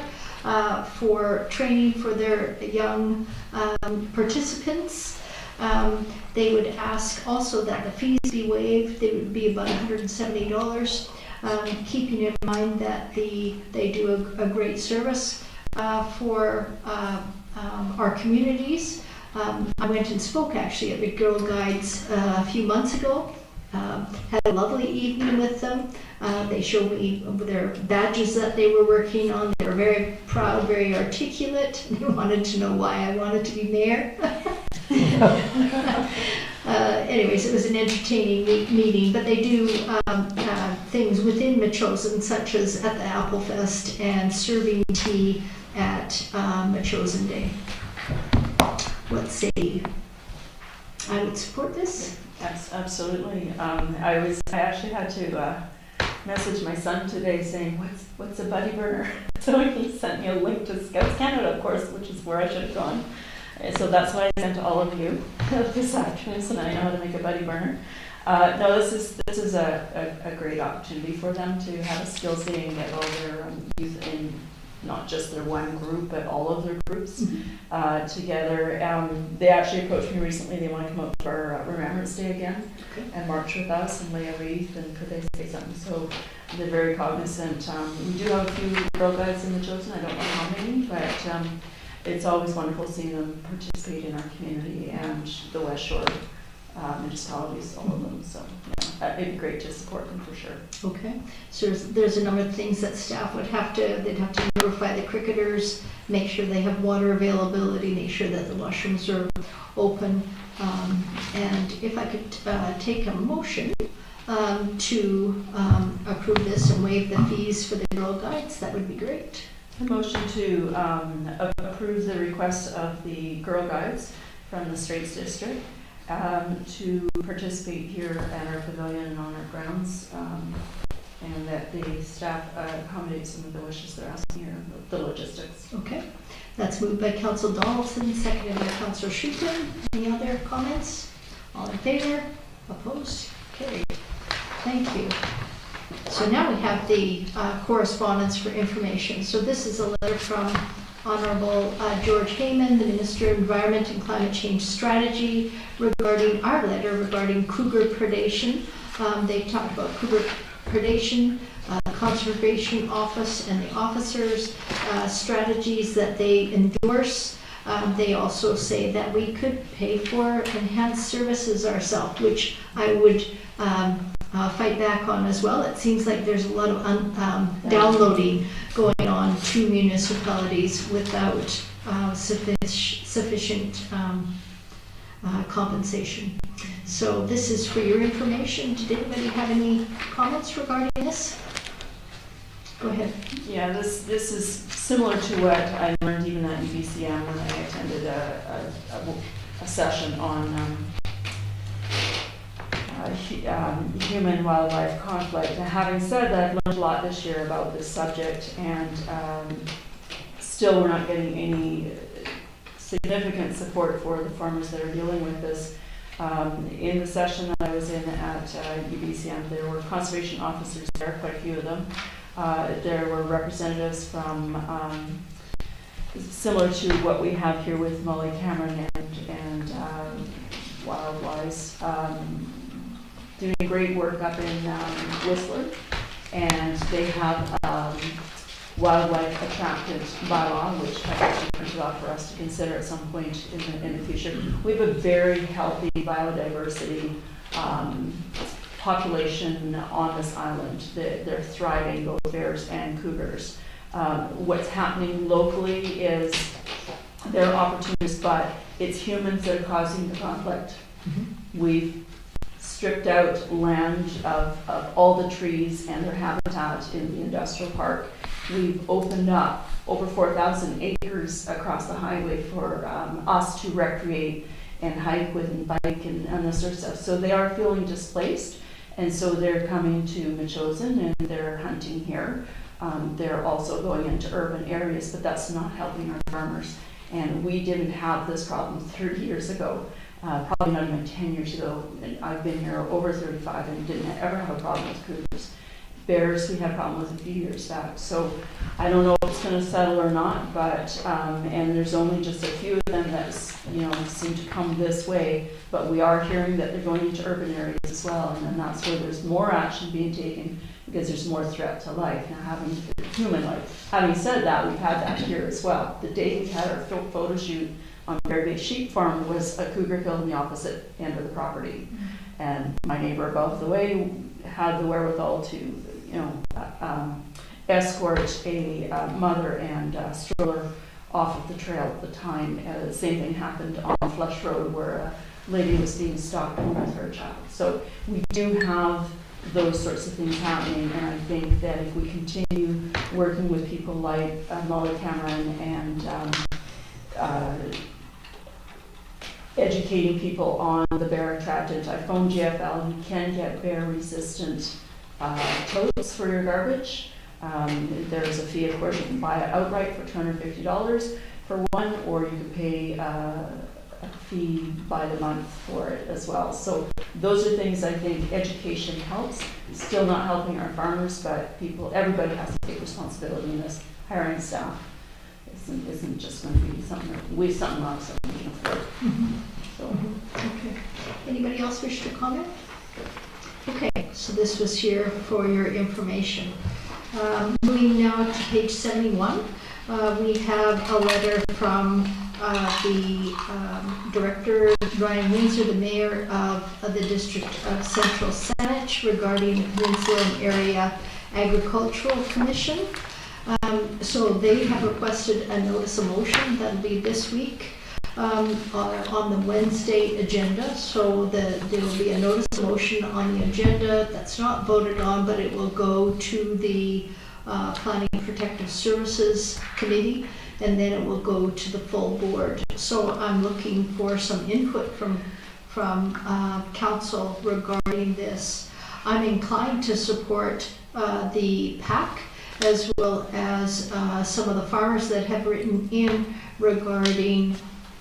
S4: for training for their young participants. They would ask also that the fees be waived. They would be about $170, keeping in mind that they do a great service for our communities. I went and spoke actually at the Girl Guides a few months ago. Had a lovely evening with them. They showed me their badges that they were working on. They were very proud, very articulate. They wanted to know why I wanted to be mayor. Anyways, it was an entertaining meeting, but they do things within Metchosin, such as at the Apple Fest and serving tea at Metchosin Day. What say you? I would support this.
S12: Absolutely. I actually had to message my son today saying, what's a buddy burner? So he sent me a link to Scouts Canada, of course, which is where I should have gone. So that's why I sent to all of you this afternoon, so now I know how to make a buddy burner. No, this is a great opportunity for them to have a skills day and get all their youth in, not just their one group, but all of their groups together. They actually approached me recently. They want to come out for Remembrance Day again and march with us and lay a wreath, and could they say something? So they're very cognizant. We do have a few Girl Guides in Metchosin. I don't know how many, but it's always wonderful seeing them participate in our community and the West Shore municipalities, all of them. So yeah, it'd be great to support them for sure.
S4: Okay, so there's a number of things that staff would have to, they'd have to notify the cricketers, make sure they have water availability, make sure that the washrooms are open. And if I could take a motion to approve this and waive the fees for the Girl Guides, that would be great.
S12: A motion to approve the request of the Girl Guides from the Straits District to participate here at our pavilion and on our grounds, and that the staff accommodate some of the wishes they're asking here, the logistics.
S4: Okay, that's moved by Council Donaldson, seconded by Councilor Schuppen. Any other comments? All in favor? Opposed? Carried. Thank you. So now we have the correspondence for information. So this is a letter from Honorable George Heyman, the Minister of Environment and Climate Change Strategy, regarding our letter regarding cougar predation. They talked about cougar predation, Conservation Office and the officers, strategies that they endorse. They also say that we could pay for enhanced services ourselves, which I would fight back on as well. It seems like there's a lot of downloading going on to municipalities without sufficient compensation. So this is for your information. Did anybody have any comments regarding this? Go ahead.
S12: Yeah, this is similar to what I learned even at UBCM when I attended a session on human-wildlife conflict. And having said that, I've learned a lot this year about this subject, and still we're not getting any significant support for the farmers that are dealing with this. In the session that I was in at UBCM, there were conservation officers there, quite a few of them. There were representatives from, similar to what we have here with Molly Cameron and Wildwise, doing great work up in Whistler, and they have wildlife attractant bylaw, which I've actually printed off for us to consider at some point in the future. We have a very healthy biodiversity population on this island. They're thriving, both bears and cougars. What's happening locally is they're opportunists, but it's humans that are causing the conflict. Mm-hmm. We've stripped out land of all the trees and their habitat in the industrial park. We've opened up over 4,000 acres across the highway for us to recreate and hike with and bike and this sort of stuff. So they are feeling displaced, and so they're coming to Metchosin and they're hunting here. They're also going into urban areas, but that's not helping our farmers. And we didn't have this problem 30 years ago. Probably not even 10 years ago. And I've been here over 35 and didn't ever have a problem with cougars. Bears, we had a problem with a few years back. So I don't know if it's going to settle or not, but, and there's only just a few of them that, seem to come this way, but we are hearing that they're going into urban areas as well, and then that's where there's more action being taken because there's more threat to life, human life. Having said that, we've had that here as well. The day we had our photo shoot on Bear Bay Sheep Farm was a cougar killed on the opposite end of the property. And my neighbor above the way had the wherewithal to, escort a mother and stroller off of the trail at the time. The same thing happened on Flush Road where a lady was being stalked home with her child. So we do have those sorts of things happening, and I think that if we continue working with people like Molly Cameron and educating people on the bear attractant. I phoned GFL. You can get bear-resistant totes for your garbage. There is a fee, of course. You can buy it outright for $250 for one, or you can pay a fee by the month for it as well. So those are things I think education helps. Still not helping our farmers, but everybody has to take responsibility in this. Hiring staff isn't just going to be something else that we can afford. So.
S4: Okay. Anybody else wish to comment? Okay, so this was here for your information. Moving now to page 71, we have a letter from the Director, Ryan Windsor, the Mayor of the District of Central Saanich regarding the Peninsula and Area Agricultural Commission. So they have requested a notice of motion that'll be this week on the Wednesday agenda. So there will be a notice of motion on the agenda that's not voted on, but it will go to the Planning and Protective Services Committee, and then it will go to the full board. So I'm looking for some input from council regarding this. I'm inclined to support the PAC, as well as some of the farmers that have written in regarding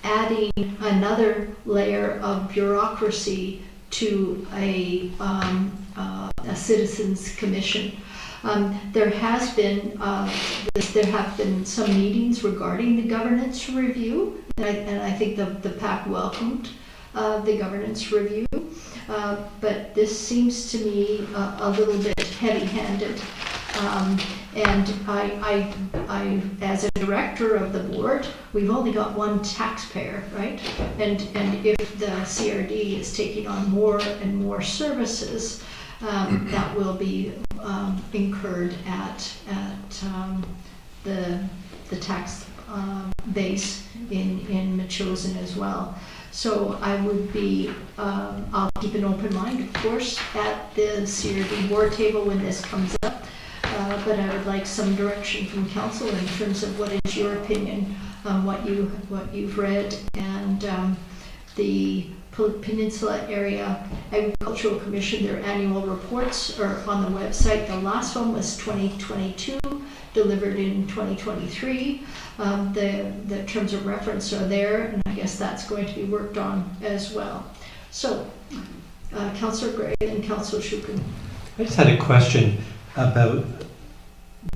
S4: adding another layer of bureaucracy to a citizens commission. There have been some meetings regarding the governance review, and I think the PAC welcomed the governance review, but this seems to me a little bit heavy-handed. And I, as a director of the board, we've only got one taxpayer, right? And if the CRD is taking on more and more services, that will be incurred at the tax base in Metchosin as well. So I would be, I'll keep an open mind, of course, at the CRD board table when this comes up. But I would like some direction from council in terms of what is your opinion on what you've read, and the Peninsula Area Agricultural Commission, their annual reports are on the website. The last one was 2022, delivered in 2023. The terms of reference are there, and I guess that's going to be worked on as well. So, Councillor Gray and Councillor Shukin.
S6: I just had a question about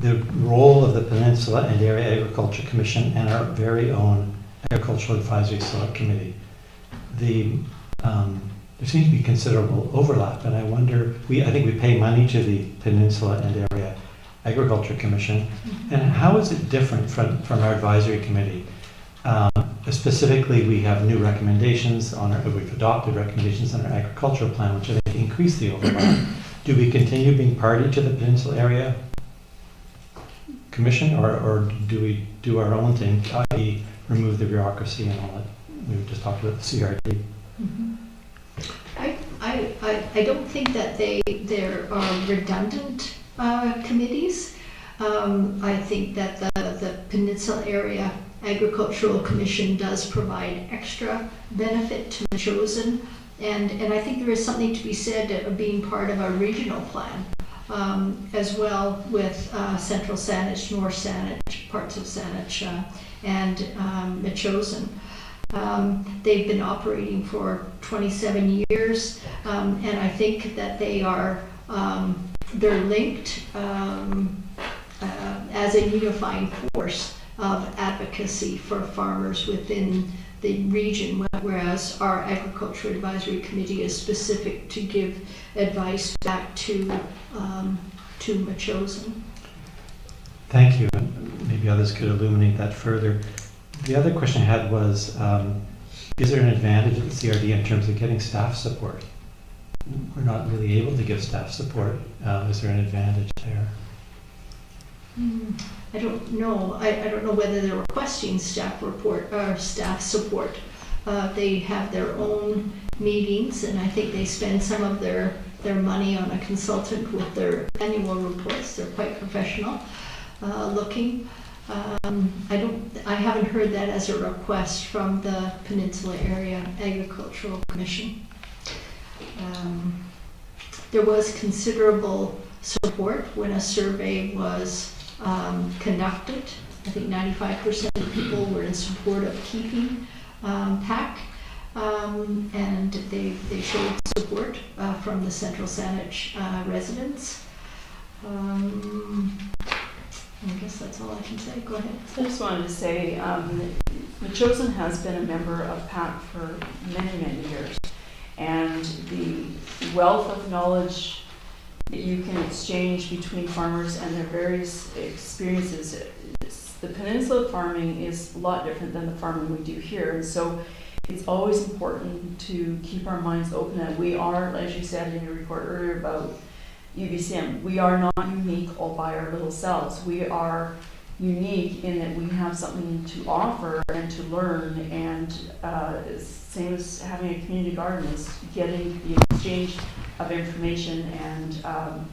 S6: the role of the Peninsula and Area Agriculture Commission and our very own Agricultural Advisory Select Committee. There seems to be considerable overlap, and I wonder, I think we pay money to the Peninsula and Area Agriculture Commission, and how is it different from our advisory committee? Specifically, we have new recommendations we've adopted recommendations on our agricultural plan, which I think increase the overlap. Do we continue being party to the Peninsula Area Commission, or do we do our own thing, i.e. remove the bureaucracy and all that? We just talked about the CRD.
S4: Mm-hmm. I don't think that there are redundant committees. I think that the Peninsula Area Agricultural Commission does provide extra benefit to Metchosin, and I think there is something to be said of being part of a regional plan, as well with Central Saanich, North Saanich, parts of Saanich, and Metchosin. They've been operating for 27 years, and I think that they are they're linked as a unifying force of advocacy for farmers within the region, whereas our Agriculture Advisory Committee is specific to give advice back to Metchosin.
S6: Thank you. And maybe others could illuminate that further. The other question I had was, is there an advantage of the CRD in terms of getting staff support? We're not really able to give staff support. Is there an advantage there?
S4: I don't know. I don't know whether they're requesting staff support. They have their own meetings, and I think they spend some of their money on a consultant with their annual reports. They're quite professional looking. I haven't heard that as a request from the Peninsula Area Agricultural Commission. There was considerable support when a survey was conducted. I think 95% of people were in support of keeping PAC, and they showed support from the Central Saanich residents. I guess that's all I can say. Go ahead.
S12: I just wanted to say, Metchosin has been a member of PAC for many, many years, and the wealth of knowledge that you can exchange between farmers and their various experiences. The peninsula farming is a lot different than the farming we do here, and so it's always important to keep our minds open. And we are, as you said in your report earlier about UBCM, we are not unique all by our little selves. We are unique in that we have something to offer and to learn, and same as having a community garden is getting the exchange of information, and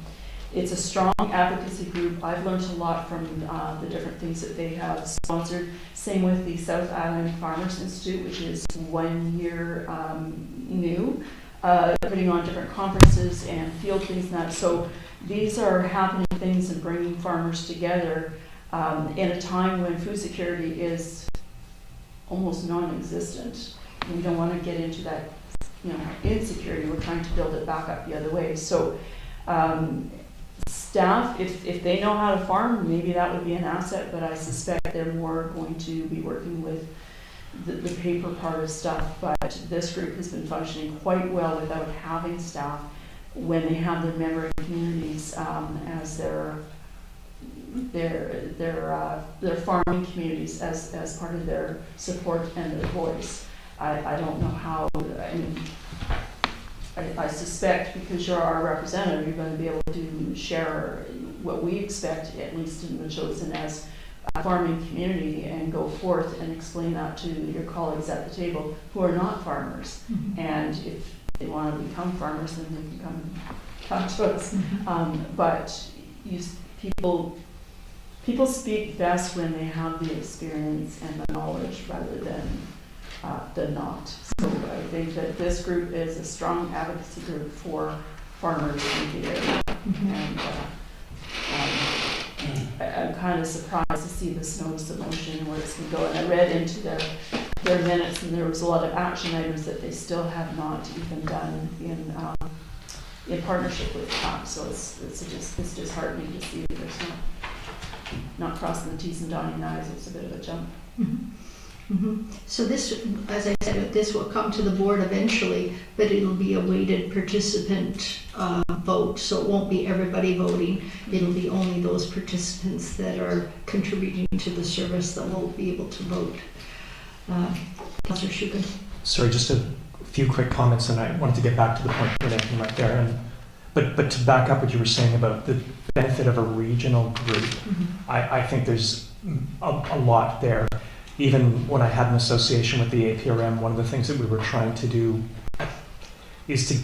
S12: it's a strong advocacy group. I've learned a lot from the different things that they have sponsored. Same with the South Island Farmers Institute, which is 1 year new, putting on different conferences and field things and that. So these are happening things and bringing farmers together in a time when food security is almost non-existent. We don't want to get into that, insecurity. We're trying to build it back up the other way. So staff, if they know how to farm, maybe that would be an asset, but I suspect they're more going to be working with the paper part of stuff. But this group has been functioning quite well without having staff when they have their member communities as their farming communities as part of their support and their voice. I don't know how. I suspect because you're our representative, you're going to be able to share what we expect, at least in Metchosin, as a farming community, and go forth and explain that to your colleagues at the table who are not farmers. Mm-hmm. And if they want to become farmers, then they can come to us. Mm-hmm. But people speak best when they have the experience and the knowledge rather than not. So I think that this group is a strong advocacy group for farmers in the area. Mm-hmm. And I'm kind of surprised to see this notice of motion where it's going to go. And I read into their minutes, and there was a lot of action items that they still have not even done in partnership with CAP. So it's disheartening to see that there's not crossing the T's and dotting the I's. It's a bit of a jump.
S4: Mm-hmm. Mm-hmm. So this, as I said, this will come to the board eventually, but it'll be a weighted participant vote, so it won't be everybody voting. It'll be only those participants that are contributing to the service that will be able to vote. Councillor Shukin.
S1: Sorry, just a few quick comments, and I wanted to get back to the point you're making right there. But to back up what you were saying about the benefit of a regional group, mm-hmm. I think there's a lot there. Even when I had an association with the APRM, one of the things that we were trying to do is to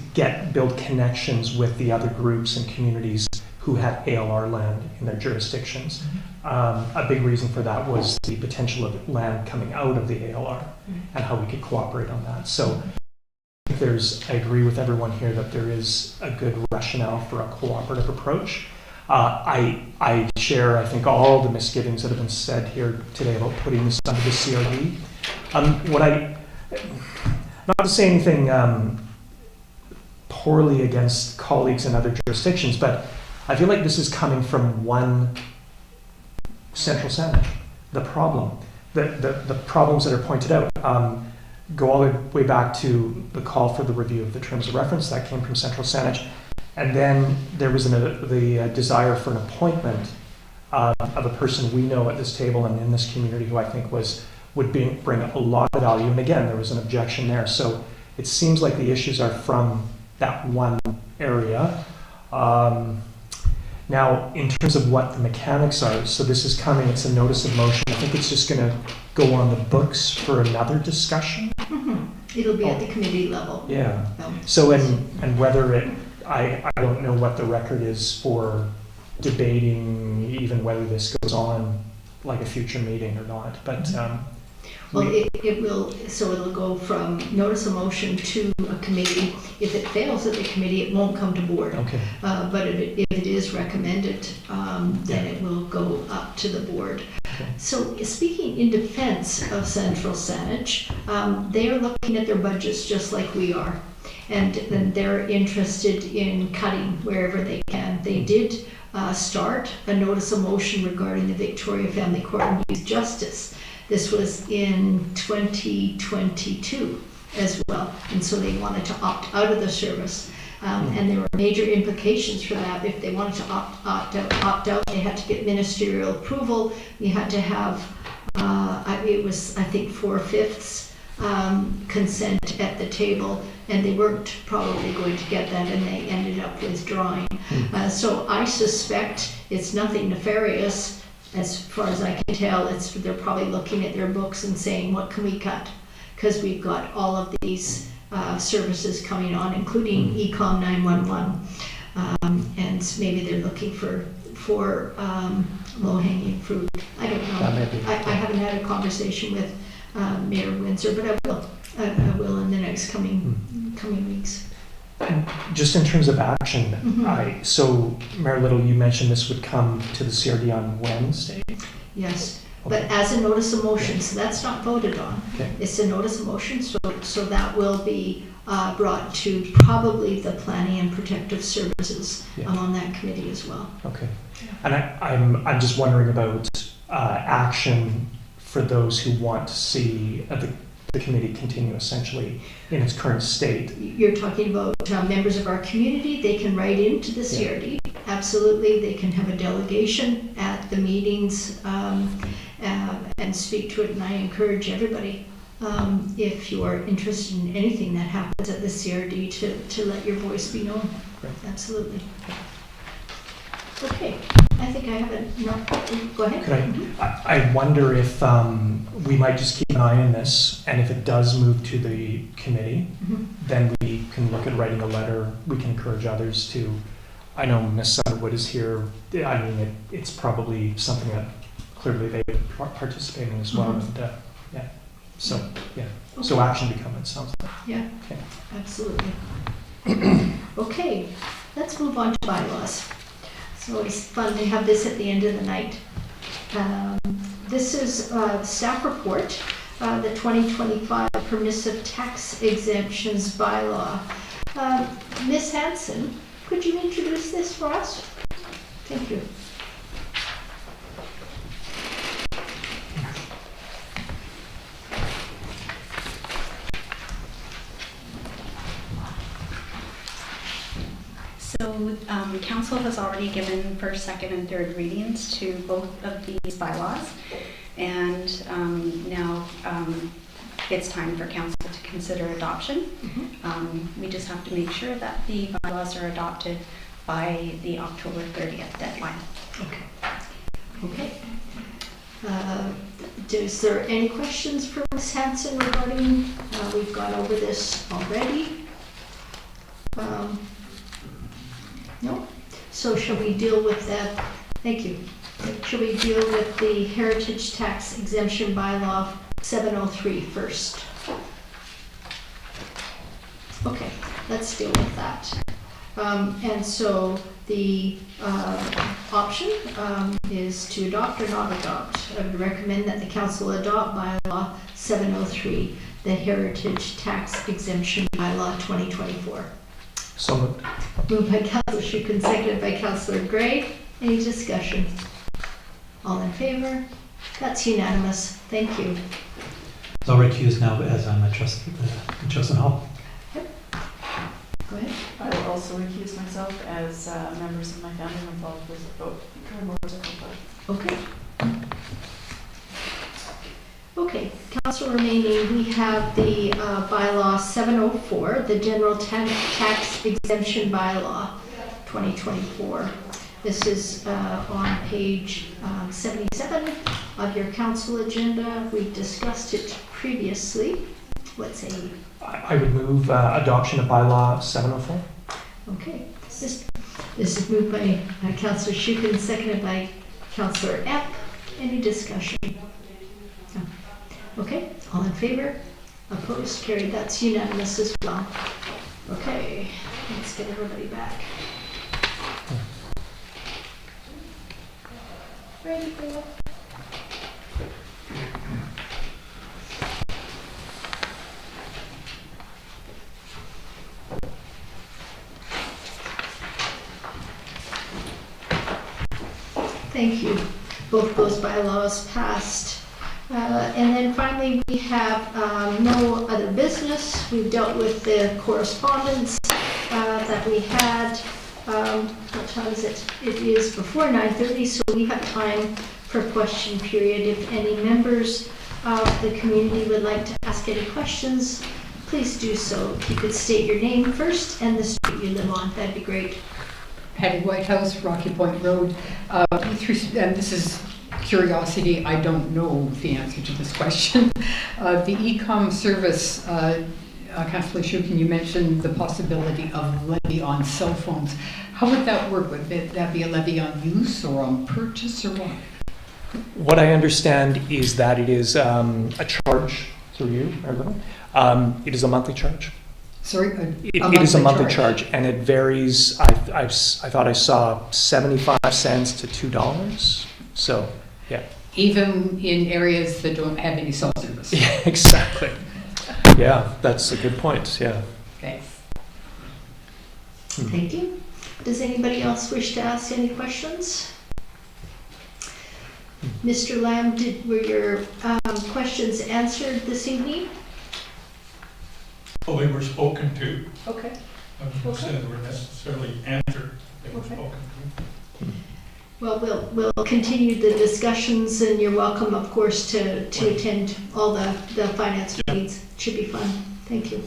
S1: build connections with the other groups and communities who had ALR land in their jurisdictions. Mm-hmm. A big reason for that was the potential of land coming out of the ALR, mm-hmm. and how we could cooperate on that. So I agree with everyone here that there is a good rationale for a cooperative approach. I share, I think, all the misgivings that have been said here today about putting this under the CRD. Not to say anything poorly against colleagues in other jurisdictions, but I feel like this is coming from one central Saanich. The problems that are pointed out go all the way back to the call for the review of the terms of reference that came from Central Saanich. And then there was the desire for an appointment of a person we know at this table and in this community who I think would bring a lot of value. And again, there was an objection there. So it seems like the issues are from that one area. Now, in terms of what the mechanics are, so this is coming, it's a notice of motion. I think it's just going to go on the books for another discussion.
S4: It'll be at the committee level.
S1: Yeah. So, and whether I don't know what the record is for debating even whether this goes on like a future meeting or not, but
S4: Well, it will, so it'll go from notice of motion to a committee. If it fails at the committee, it won't come to board.
S1: okay.
S4: But if it is recommended, then it will go up to the board.
S1: Okay.
S4: So speaking in defense of Central Saanich, they are looking at their budgets just like we are. And then they're interested in cutting wherever they can. They did start a notice of motion regarding the Victoria Family Court and Youth Justice. This was in 2022 as well, and so they wanted to opt out of the service. And there were major implications for that. If they wanted to opt out, they had to get ministerial approval. You had to have, it was, I think, 4/5 consent at the table, and they weren't probably going to get that, and they ended up withdrawing. So I suspect it's nothing nefarious. As far as I can tell, they're probably looking at their books and saying, what can we cut? Because we've got all of these services coming on, including Ecom 911. And maybe they're looking for low-hanging fruit. I don't know.
S1: That may be.
S4: I haven't had a conversation with Mayor Windsor, but I will. I will in the next coming weeks.
S1: And just in terms of action, so Mayor Little, you mentioned this would come to the CRD on Wednesday.
S4: Yes,
S1: Okay.
S4: but as a notice of motion, so that's not voted on.
S1: Okay.
S4: It's a notice of motion, so that will be brought to probably the Planning and Protective Services on that committee as well.
S1: Okay. And I'm just wondering about action for those who want to see the committee continue essentially in its current state.
S4: You're talking about members of our community. They can write into the CRD. Absolutely, they can have a delegation at the meetings and speak to it. And I encourage everybody, if you are interested in anything that happens at the CRD, to let your voice be known.
S1: Great.
S4: Absolutely. Okay, I think I have go ahead.
S1: Could I wonder if we might just keep an eye on this, and if it does move to the committee, then we can look at writing a letter. We can encourage others to. I know Ms. Sutherwood is here. I mean, it's probably something that clearly they would participate in as well. And so so action to come. It sounds like.
S4: Yeah.
S1: Okay.
S4: Absolutely. Okay, let's move on to bylaws. So it's fun to have this at the end of the night. This is staff report, the 2025 permissive tax exemptions bylaw. Ms. Hanson, could you introduce this for us? Thank you.
S13: So council has already given first, second, and third readings to both of these bylaws, and now it's time for council to consider adoption. We just have to make sure that the bylaws are adopted by the October 30th deadline.
S4: Okay. Is there any questions for Ms. Hanson regarding, we've gone over this already. No? So shall we deal with that? Thank you. Shall we deal with the heritage tax exemption bylaw 703 first? Okay, let's deal with that. And so the option is to adopt or not adopt. I would recommend that the council adopt bylaw 703, the heritage tax exemption bylaw 2024.
S1: So moved.
S4: Moved by Councillor Shukin, seconded by Councillor Gray. Any discussion? All in favor? That's unanimous. Thank you.
S6: So I'll recuse now as I'm a trustee in Chosen Hall.
S4: Go ahead.
S12: I will also recuse myself as members of my family are involved with motorcycle club.
S4: Okay. Okay, council remaining, we have the bylaw 704, the general tax exemption bylaw 2024. This is on page 77 of your council agenda. We discussed it previously. Let's say,
S1: I would move adoption of bylaw 704.
S4: okay. This is moved by Councillor Shukin, seconded by Councillor Epp. Any discussion? No. Okay, all in favor? Opposed? Carried. That's unanimous as well. Okay, let's get everybody back. Ready for it? Thank you. Both those bylaws passed. And then finally, we have no other business. We've dealt with the correspondence that we had. What time is it? It is before 9:30, so we have time for question period. If any members of the community would like to ask any questions, please do so. If you could state your name first and the street you live on, that'd be great.
S14: Patty Whitehouse, Rocky Point Road. And this is curiosity, I don't know the answer to this question. The e-com service, Councillor Shukin, you mentioned the possibility of levy on cell phones. How would that work? Would that be a levy on use or on purchase or what?
S1: What I understand is that it is a charge through you, it is a monthly charge.
S14: Sorry?
S1: It is a monthly charge, and it varies. I thought I saw 75 cents to $2. So, yeah.
S14: Even in areas that don't have any cell service?
S1: Yeah, exactly. Yeah, that's a good point, yeah.
S14: Thanks.
S4: Thank you. Does anybody else wish to ask any questions? Mr. Lamb, were your questions answered this evening?
S3: Well, they were spoken to.
S4: Okay.
S3: I wouldn't say they were necessarily answered. They were
S4: Okay.
S3: spoken to.
S4: Well, we'll continue the discussions, and you're welcome, of course, to attend all the finance meetings. Should be fun. Thank you.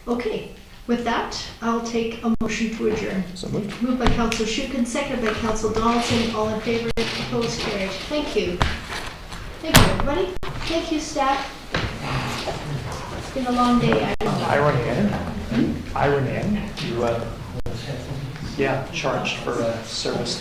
S4: Okay, with that, I'll take a motion to adjourn.
S1: So moved.
S4: Moved by Councillor Shukin, seconded by Councillor Donaldson. All in favor? Opposed? Carried. Thank you. Thank you, everybody. Thank you, staff. It's been a long day. I know.
S1: Irony, you charged for a service that